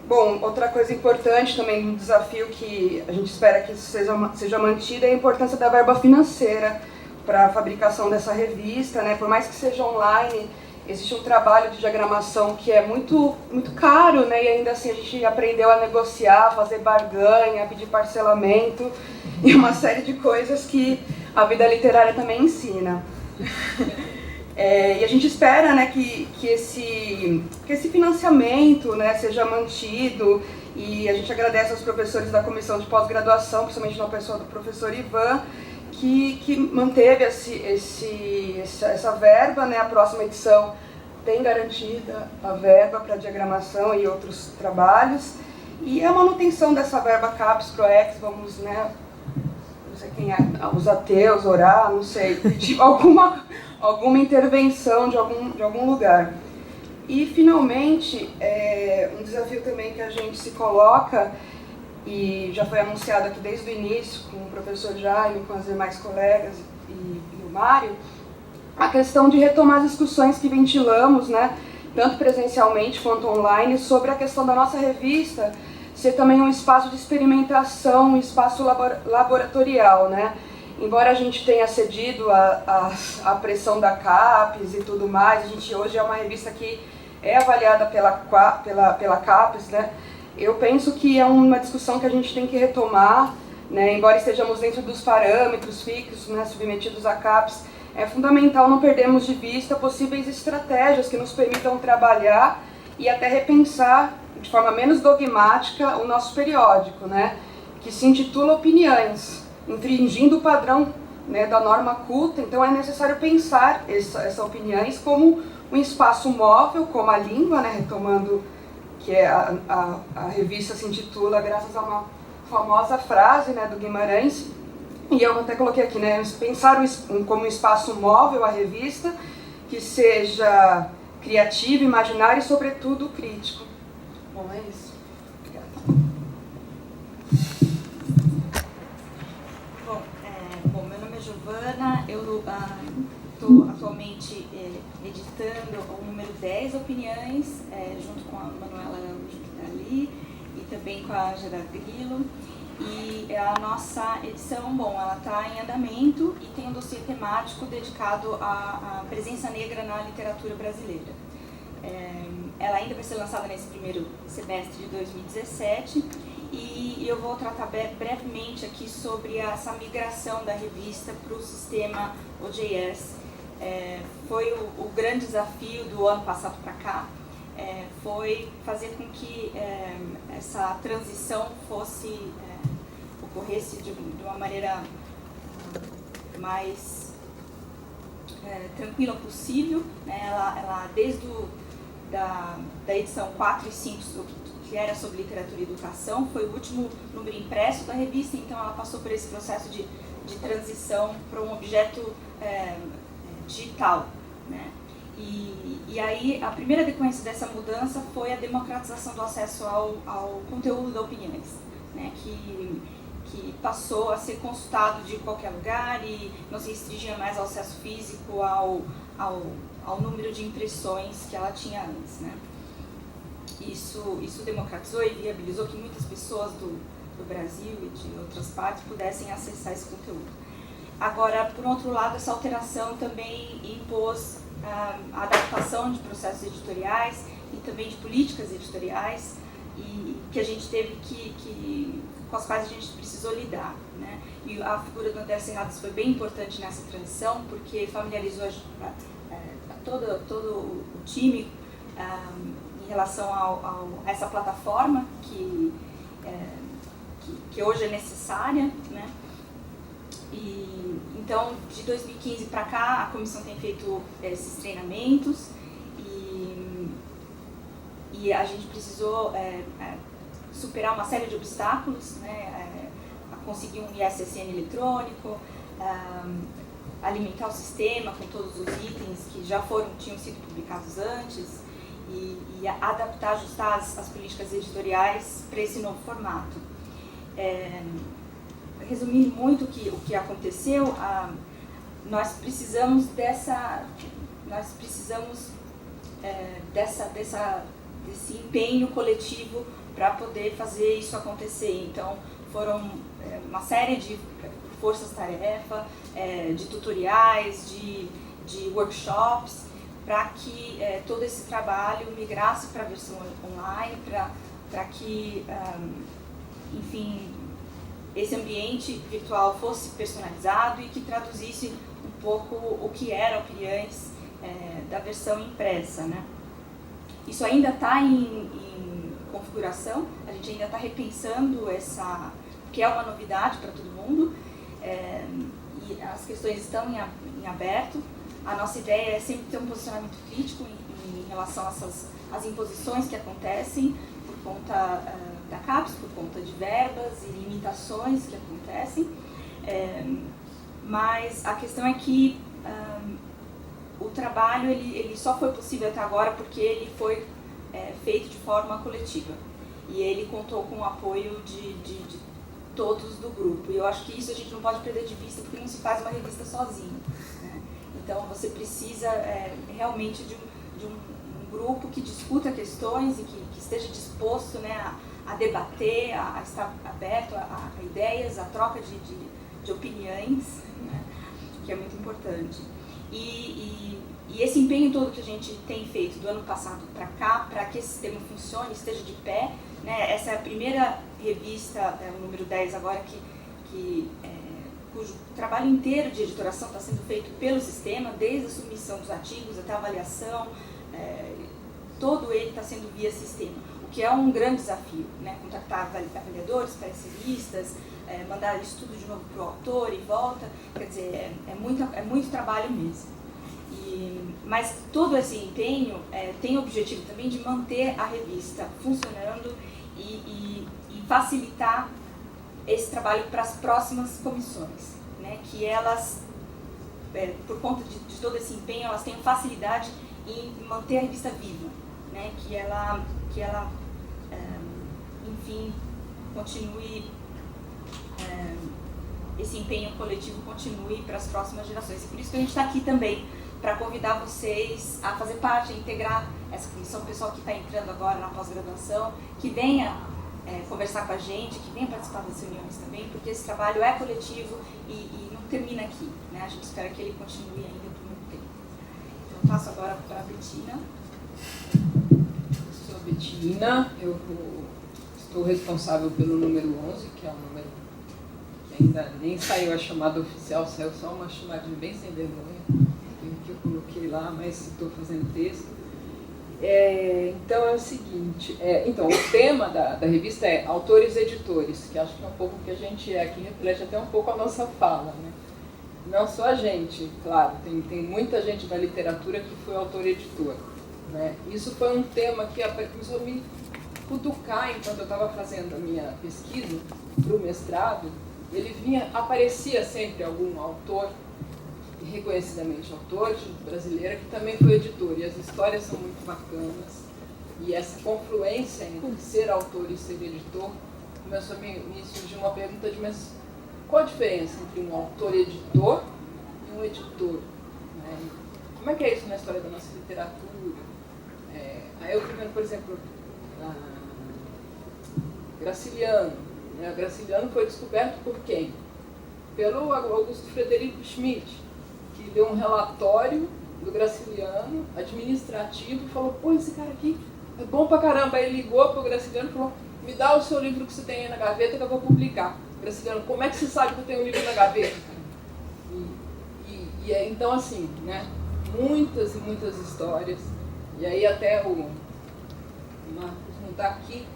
Bom, outra coisa importante também, um desafio que a gente espera que seja mantido é a importância da verba financeira para a fabricação dessa revista, né? Por mais que seja online, existe um trabalho de diagramação que é muito, muito caro, né? E ainda assim a gente aprendeu a negociar, fazer barganha, pedir parcelamento e uma série de coisas que a vida literária também ensina. E a gente espera, né, que esse financiamento, né, seja mantido, e a gente agradece aos professores da comissão de pós-graduação, principalmente na pessoa do professor Ivan, que manteve essa verba, né. A próxima edição tem garantida a verba para diagramação e outros trabalhos, e a manutenção dessa verba CAPES, PROEX, vamos, né, não sei quem é, os ateus, orar, não sei, tipo, alguma intervenção de algum lugar. E, finalmente, um desafio também que a gente se coloca, e já foi anunciado aqui desde o início, com o professor Jaime, com as demais colegas e o Mário, a questão de retomar as discussões que ventilamos, né, tanto presencialmente quanto online, sobre a questão da nossa revista ser também um espaço de experimentação, um espaço laboratorial, né? Embora a gente tenha cedido a pressão da CAPES e tudo mais, a gente hoje é uma revista que é avaliada pela CAPES, né? Eu penso que é uma discussão que a gente tem que retomar, né? Embora estejamos dentro dos parâmetros fixos, né, submetidos à CAPES, é fundamental não perdermos de vista possíveis estratégias que nos permitam trabalhar e até repensar de forma menos dogmática o nosso periódico, né? Que se intitula Opiniões, infringindo o padrão, né, da norma culta. Então é necessário pensar essa Opiniões como um espaço móvel, como a língua, né, retomando que a revista se intitula graças a uma famosa frase, né, do Guimarães, e eu até coloquei aqui, né, pensar como um espaço móvel a revista, que seja criativo, imaginário e, sobretudo, crítico. Bom, é isso. Bom, meu nome é Giovana, eu estou atualmente editando o número 10, Opiniões, junto com a Manuela Araújo, que está ali, e também com a Gerard Grillo. E a nossa edição, bom, ela está em andamento e tem um dossiê temático dedicado à presença negra na literatura brasileira. Ela ainda vai ser lançada nesse primeiro semestre de 2017 e eu vou tratar brevemente aqui sobre essa migração da revista para o sistema OJS. Foi o grande desafio do ano passado para cá, foi fazer com que essa transição ocorresse de uma maneira mais tranquila possível, né? Ela desde da edição 4 e 5, que era sobre literatura e educação, foi o último número impresso da revista, então ela passou por esse processo de transição para um objeto digital, né? E aí a primeira decorrência dessa mudança foi a democratização do acesso ao conteúdo da Opiniões, né? Que passou a ser consultado de qualquer lugar e não se restringia mais ao acesso físico, ao número de impressões que ela tinha antes, né? Isso democratizou e viabilizou que muitas pessoas do Brasil e de outras partes pudessem acessar esse conteúdo. Agora, por outro lado, essa alteração também impôs a adaptação de processos editoriais e também de políticas editoriais e que a gente teve com as quais a gente precisou lidar, né? E a figura do André Serradas foi bem importante nessa transição, porque familiarizou todo o time em relação a essa plataforma que hoje é necessária, né? E então, de 2015 para cá, a comissão tem feito esses treinamentos e a gente precisou superar uma série de obstáculos, né? Conseguir um ISSN eletrônico, alimentar o sistema com todos os itens que tinham sido publicados antes e adaptar, ajustar as políticas editoriais para esse novo formato. Resumindo muito o que aconteceu, nós precisamos desse desse empenho coletivo para poder fazer isso acontecer. Então, foram uma série de forças-tarefa, de tutoriais, de workshops, para que todo esse trabalho migrasse para a versão online, para que, enfim, esse ambiente virtual fosse personalizado e que traduzisse um pouco o que era o PIANS da versão impressa, né? Isso ainda está em configuração, a gente ainda está repensando essa, que é uma novidade para todo mundo, e as questões estão em aberto. A nossa ideia é sempre ter um posicionamento crítico em relação às imposições que acontecem por conta da CAPES, por conta de verbas e limitações que acontecem, mas a questão é que o trabalho ele só foi possível até agora porque ele foi feito de forma coletiva e ele contou com o apoio de todos do grupo. E eu acho que isso a gente não pode perder de vista porque não se faz uma revista sozinho, né? Então você precisa realmente de um grupo que discuta questões e que esteja disposto, né, a debater, a estar aberto a ideias, a troca de opiniões, né, que é muito importante. E esse empenho todo que a gente tem feito do ano passado para cá, para que esse sistema funcione, esteja de pé, né, essa é a primeira revista, o número 10 agora, cujo trabalho inteiro de editoração está sendo feito pelo sistema, desde a submissão dos artigos até a avaliação, todo ele está sendo via sistema, o que é um grande desafio, né? Contactar avaliadores, pareceristas, mandar isso tudo de novo para o autor e volta, quer dizer, é muito trabalho mesmo. Mas todo esse empenho tem o objetivo também de manter a revista funcionando e facilitar esse trabalho para as próximas comissões, né, que elas, por conta de todo esse empenho, elas têm facilidade em manter a revista viva, né, que ela enfim, continue, esse empenho coletivo continue para as próximas gerações. E por isso que a gente está aqui também, para convidar vocês a fazer parte, a integrar essa comissão, o pessoal que está entrando agora na pós-graduação, que venha conversar com a gente, que venha participar das reuniões também, porque esse trabalho é coletivo e não termina aqui, né? A gente espera que ele continue ainda por muito tempo. Então, eu passo agora para a Betina. Eu sou a Betina, eu estou responsável pelo número 11, que é um número que ainda nem saiu a chamada oficial, saiu só uma chamadinha bem sem vergonha, que eu coloquei lá, mas estou fazendo texto. Então é o seguinte, então o tema da revista é autores e editores, que acho que é um pouco o que a gente aqui reflete até um pouco a nossa fala, né? Não só a gente, claro, tem muita gente da literatura que foi autor e editor, né? Isso foi um tema que começou a me cutucar enquanto eu estava fazendo a minha pesquisa para o mestrado. Aparecia sempre algum autor, reconhecidamente autor brasileira, que também foi editor, e as histórias são muito bacanas, e essa confluência entre ser autor e ser editor começou a me surgir uma pergunta mas qual a diferença entre um autor-editor e um editor, né? Como é que é isso na história da nossa literatura? Aí eu fui vendo, por exemplo, Graciliano, né? Graciliano foi descoberto por quem? Pelo Augusto Frederico Schmidt, que deu um relatório do Graciliano, administrativo, e falou, pô, esse cara aqui é bom pra caramba. Aí ele ligou pro Graciliano e falou, me dá o seu livro que você tem aí na gaveta que eu vou publicar. Graciliano, como é que você sabe que eu tenho um livro na gaveta? Então, assim, né, muitas e muitas histórias. E aí até o Marcos não está aqui,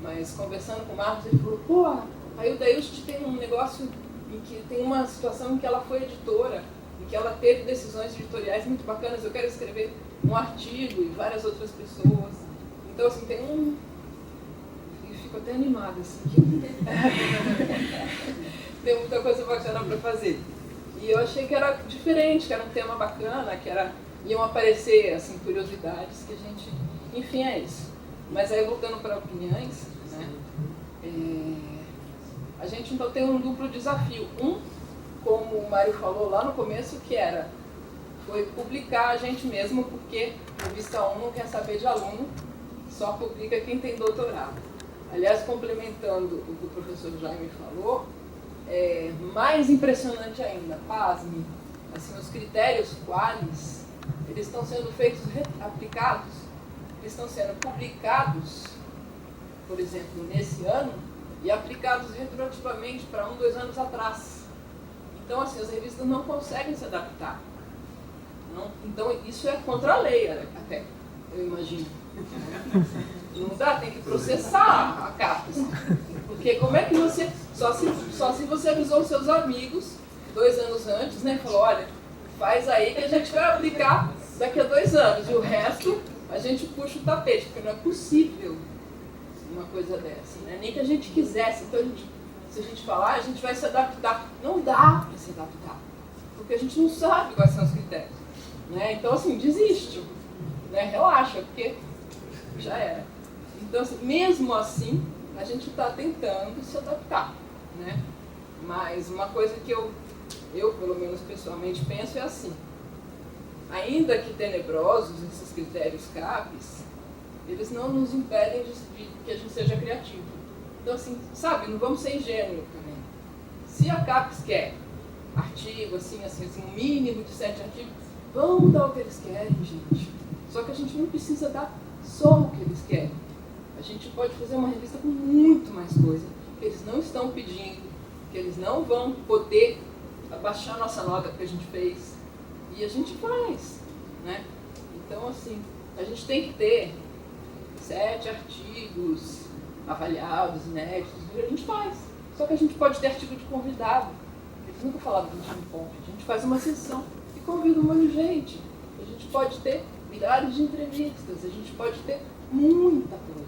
mas conversando com o Marcos, ele falou, pô, aí o Dailst tem um negócio em que tem uma situação em que ela foi editora, em que ela teve decisões editoriais muito bacanas, eu quero escrever um artigo e várias outras pessoas. Então, assim, tem um... E fico até animada, assim, que... tem muita coisa bacana para fazer. E eu achei que era diferente, que era um tema bacana, que iam aparecer, assim, curiosidades que a gente... Enfim, é isso. Mas aí, voltando para opiniões, né? A gente, então, tem um duplo desafio. Como o Mário falou lá no começo, foi publicar a gente mesmo, porque a revista 1 não quer saber de aluno, só publica quem tem doutorado. Aliás, complementando o que o professor Jaime falou, mais impressionante ainda, pasme, assim, os critérios qualis, eles estão sendo aplicados, eles estão sendo publicados, por exemplo, nesse ano, e aplicados retroativamente para 1, 2 anos atrás. Então, assim, as revistas não conseguem se adaptar. Então, isso é contra a lei, até, eu imagino. Não dá, tem que processar a CAPES. Porque como é que você... Só se você avisou os seus amigos 2 anos antes, né? Falou, olha, faz aí que a gente vai aplicar daqui a 2 anos. E o resto, a gente puxa o tapete. Porque não é possível uma coisa dessa, né? Nem que a gente quisesse. Então, se a gente falar, a gente vai se adaptar. Não dá para se adaptar. Porque a gente não sabe quais são os critérios. Né? Então, assim, desiste. Né? Relaxa, porque já era. Então, assim, mesmo assim, a gente está tentando se adaptar, né? Mas uma coisa que eu, pelo menos pessoalmente, penso é assim. Ainda que tenebrosos esses critérios CAPES, eles não nos impedem de que a gente seja criativo. Então, assim, sabe, não vamos ser ingênuos também. Se a CAPES quer artigo, assim, um mínimo de 7 artigos, vamos dar o que eles querem, gente. Só que a gente não precisa dar só o que eles querem. A gente pode fazer uma revista com muito mais coisa, que eles não estão pedindo, que eles não vão poder abaixar a nossa nota que a gente fez. E a gente faz, né? Então, assim, a gente tem que ter 7 artigos avaliados, inéditos, a gente faz. Só que a gente pode ter artigo de convidado. Eles nunca falaram que a gente não pode. A gente faz uma sessão e convida um monte de gente. A gente pode ter milhares de entrevistas, a gente pode ter muita coisa.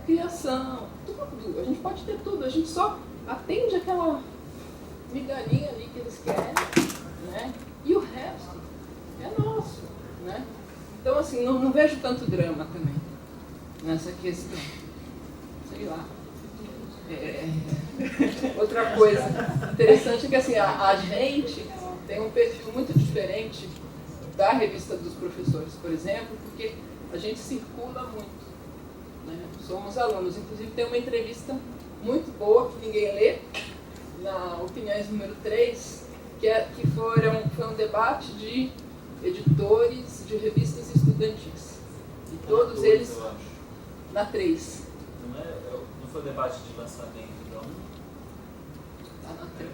Criação, tudo. A gente pode ter tudo, a gente só atende aquela migalhinha ali que eles querem, né? E o resto é nosso, né? Então, assim, não vejo tanto drama também nessa questão. Sei lá. Outra coisa interessante é que, assim, a gente tem um perfil muito diferente da revista dos professores, por exemplo, porque a gente circula muito, né? Somos alunos. Inclusive, tem uma entrevista muito boa que ninguém lê, na Opiniões número 3, que foi um debate de editores de revistas estudantis. E todos eles... Na 3. Não foi o debate de lançamento, então? Tá na 3.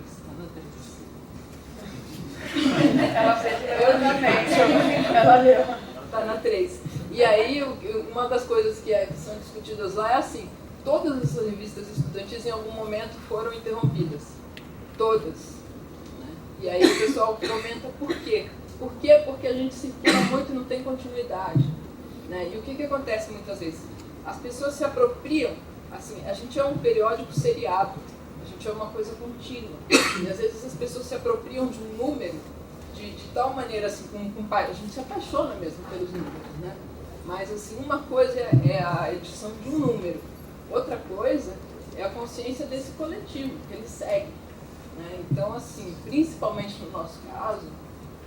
Ela fez, eu também. Ela leu. Tá na 3. E aí, uma das coisas que são discutidas lá é assim, todas essas revistas estudantis em algum momento foram interrompidas. Todas. Né? E aí o pessoal comenta por quê. Por quê? Porque a gente circula muito e não tem continuidade. Né? E o que acontece muitas vezes? As pessoas se apropriam, assim, a gente é um periódico seriado, a gente é uma coisa contínua. E às vezes as pessoas se apropriam de um número de tal maneira, assim, a gente se apaixona mesmo pelos números, né? Mas, assim, uma coisa é a edição de um número, outra coisa é a consciência desse coletivo, que ele segue. Né? Então, assim, principalmente no nosso caso,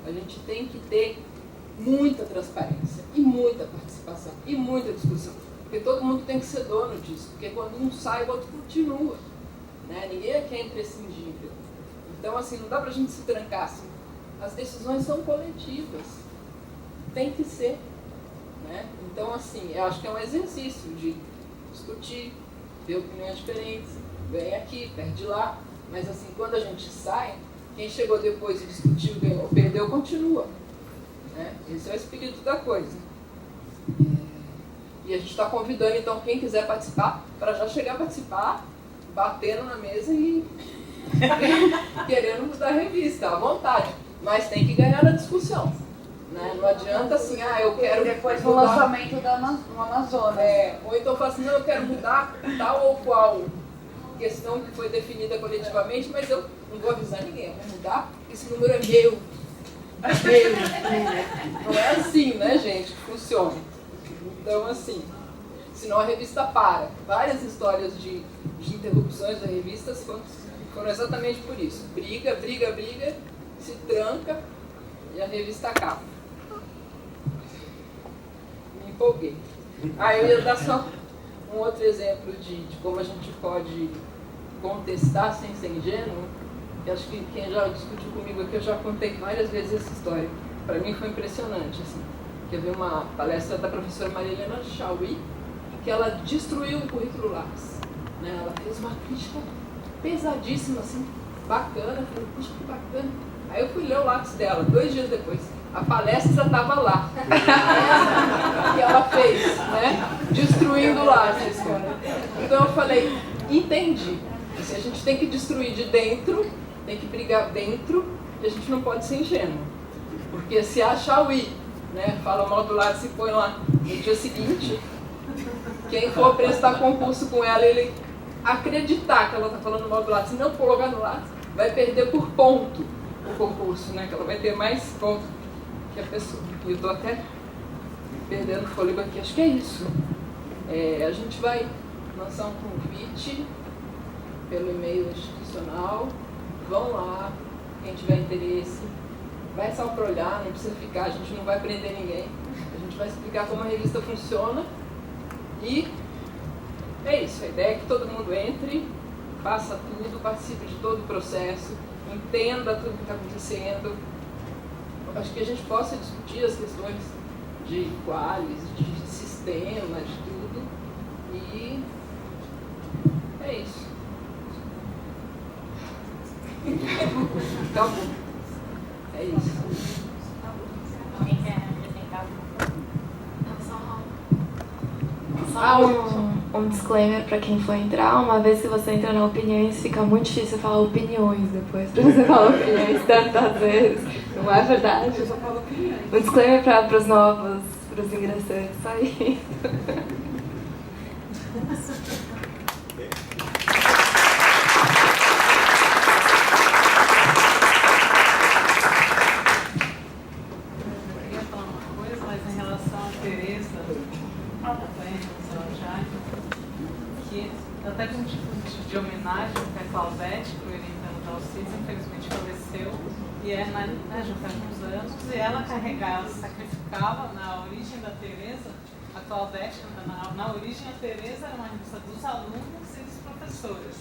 a gente tem que ter muita transparência e muita participação e muita discussão. Porque todo mundo tem que ser dono disso, porque quando um sai, o outro continua. Né? Ninguém aqui é imprescindível. Então, assim, não dá pra gente se trancar assim. As decisões são coletivas. Tem que ser. Né? Então, assim, eu acho que é um exercício de discutir, ver opiniões diferentes, ganha aqui, perde lá. Mas, assim, quando a gente sai, quem chegou depois e discutiu, ganhou, perdeu, continua. Né? Esse é o espírito da coisa. E a gente está convidando, então, quem quiser participar, para já chegar a participar, batendo na mesa e querendo mudar a revista, à vontade. Mas tem que ganhar na discussão. Né? Não adianta assim, eu quero... Depois do lançamento no Amazonas. Ou então fala assim, não, eu quero mudar tal ou qual questão que foi definida coletivamente, mas eu não vou avisar ninguém, eu vou mudar, esse número é meu. Não é assim, né, gente, que funciona. Então, assim, senão a revista para. Várias histórias de interrupções da revista foram exatamente por isso. Briga, se tranca e a revista acaba. Me empolguei. Eu ia dar só um outro exemplo de como a gente pode contestar sem ser ingênuo. Eu acho que quem já discutiu comigo aqui, eu já contei várias vezes essa história. Para mim foi impressionante, assim. Eu vi uma palestra da professora Maria Helena Chauí, que ela destruiu o currículo Lattes, né? Ela fez uma crítica pesadíssima, assim, bacana. Eu falei, puxa, que bacana. Aí eu fui ler o Lattes dela, 2 dias depois. A palestra estava lá. Que ela fez, né? Destruindo o Lattes. Então eu falei, entendi. Se a gente tem que destruir de dentro, tem que brigar dentro, e a gente não pode ser ingênuo. Porque se a Chauí, né, fala mal do Lattes e põe lá no dia seguinte, quem for prestar concurso com ela, ele acreditar que ela está falando mal do Lattes e não colocar no Lattes, vai perder por ponto o concurso, né? Que ela vai ter mais pontos que a pessoa. E eu estou até perdendo fôlego aqui. Acho que é isso. A gente vai lançar um convite pelo e-mail institucional. Vão lá, quem tiver interesse. Vai só para olhar, não precisa ficar, a gente não vai prender ninguém. A gente vai explicar como a revista funciona. E é isso, a ideia é que todo mundo entre, faça tudo, participe de todo o processo, entenda tudo que está acontecendo. Acho que a gente possa discutir as questões de qualis, de sistema, de tudo. E é isso. Tá bom. É isso. Alguém quer acrescentar? Só um disclaimer para quem for entrar. Uma vez que você entra na opiniões, fica muito difícil falar opiniões depois. Porque você fala opiniões tantas vezes. Não é verdade? Eu só falo opiniões. Um disclaimer para os novos, para os ingressantes. Só isso. Até com um tipo de homenagem que a Claudete, que o orientando da Alcides, infelizmente faleceu, e já faz uns anos, e ela sacrificava na origem da Teresa, a Claudete, na origem a Teresa era uma revista dos alunos e dos professores.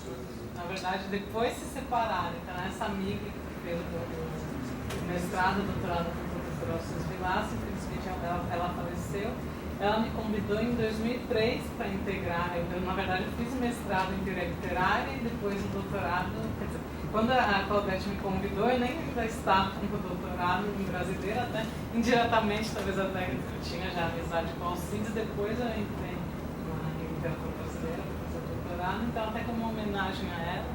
Na verdade, depois se separaram, então essa amiga que fez o mestrado, o doutorado com o professor Alcides Vilaça, infelizmente ela faleceu. Ela me convidou em 2003 para integrar. Eu, na verdade, fiz o mestrado em teoria literária e depois o doutorado. Quer dizer, quando a Claudete me convidou, eu nem ainda estava com o doutorado em brasileiro, até indiretamente, talvez até eu tinha já amizade com o Alcides, depois eu entrei em literatura brasileira para fazer o doutorado, então até como uma homenagem a ela,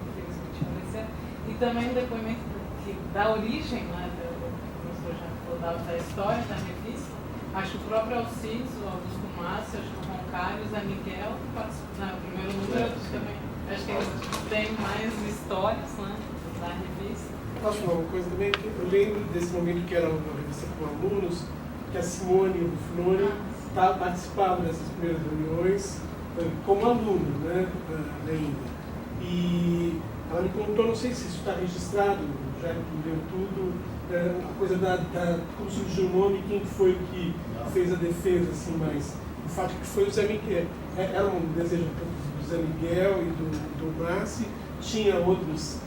infelizmente faleceu, e também um depoimento da origem, né, como o senhor já falou, da história da revista. Acho que o próprio Alcides, o Augusto Márcio, acho que o Roncalho, o Zé Miguel, que participou no primeiro número também. Acho que eles têm mais histórias, né, da revista. Posso falar uma coisa também? Eu lembro desse momento que era uma revista com alunos, que a Simone e o Flori participavam dessas primeiras reuniões como aluno, né, ainda. E ela me contou, não sei se isso está registrado, já leu tudo, a coisa como surgiu o nome, quem foi que fez a defesa, assim, mas o fato que foi o Zé Miguel. Era um desejo do Zé Miguel e do Massi, tinha outras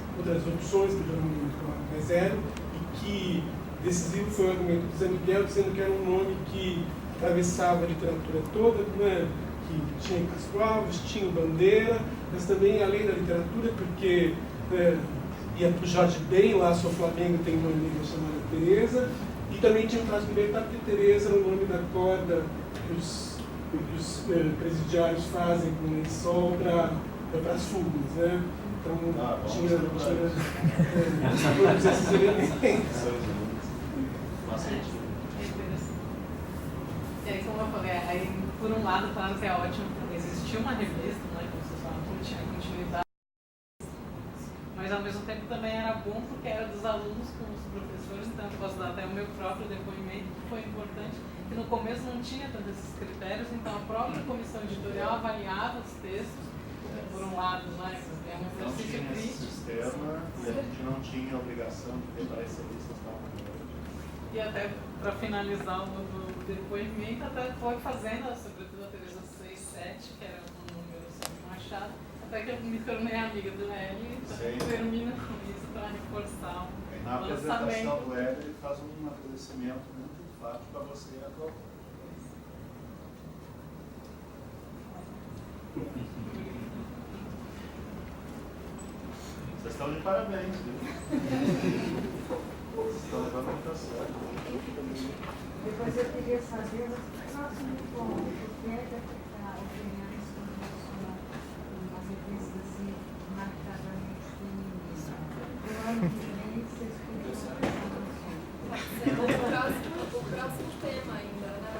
opções que eu já não me lembro mais eram, e que decisivo foi o argumento do Zé Miguel, dizendo que era um nome que atravessava a literatura toda, né? Que tinha Castro Alves, tinha o Bandeira, mas também além da literatura, porque ia para o Jorge Ben, lá Sou Flamengo, tem uma amiga chamada Teresa, e também tinha um traço de libertar, porque Teresa era o nome da corda que os presidiários fazem com o lençol para as fugas, né? Então tinha todos esses elementos. E aí, como eu falei, aí, por um lado, claro que é ótimo, existia uma revista, né, como vocês falam, que tinha continuidade, mas ao mesmo tempo também era bom porque era dos alunos com os professores, então eu posso dar até o meu próprio depoimento, que foi importante, que no começo não tinha tantos esses critérios, então a própria comissão editorial avaliava os textos, por um lado, né, é um exercício crítico. Sistema, e a gente não tinha a obrigação de preparar essa lista tal. E até para finalizar o depoimento, até foi fazendo, sobretudo a Teresa 6, 7, que era um número sobre Machado, até que eu me tornei amiga do Hélio, então termina com isso para reforçar o na apresentação do Hélio, ele faz um agradecimento muito enfático a você e a tua avó. Vocês estão de parabéns, viu? Vocês estão levando muito a sério. Depois eu queria saber o próximo ponto, o que é detectar opiniões com relação às revistas marcadamente feministas. No ano que vem, vocês O próximo tema ainda, né?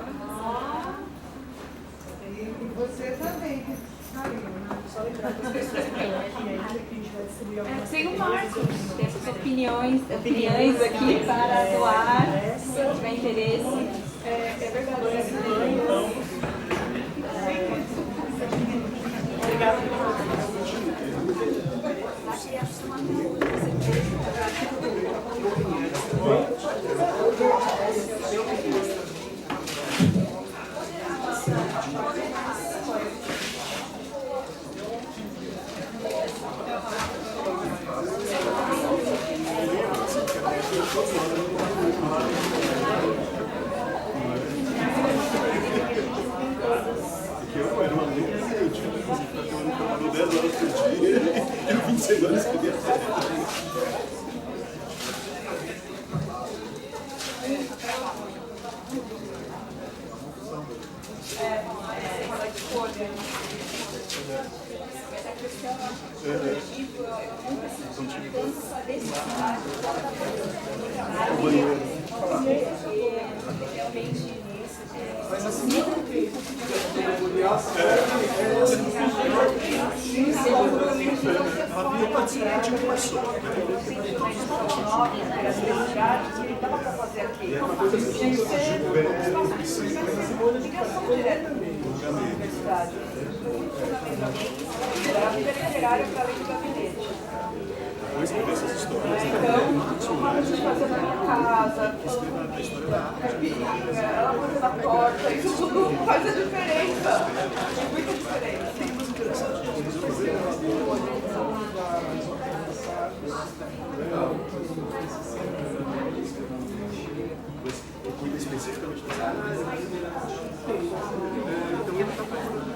E você também, que saiu, né? Só lembrar para as pessoas que estão aqui ainda, que a gente vai distribuir algumas tem um marco, tem essas opiniões aqui para doar, se tiver interesse. É verdade. Obrigada pela Porque eu era uma aluno, eu tinha que ficar trabalhando 10 horas por dia e no fim de semana eu escrevia Essa questão do livro, eu nunca senti tanto necessidade de realmente mas assim, não tem. Eu participei de uma só. Dava para fazer aqui. É uma coisa que tinha que ser ligação direta com a universidade. Era literária para além do gabinete. Depois que essas histórias, então, vamos fazer na minha casa, caipirinha, ela fazendo a torta, isso tudo faz a diferença. Muita diferença. Eu cuido especificamente dessa área. Então ele está procurando.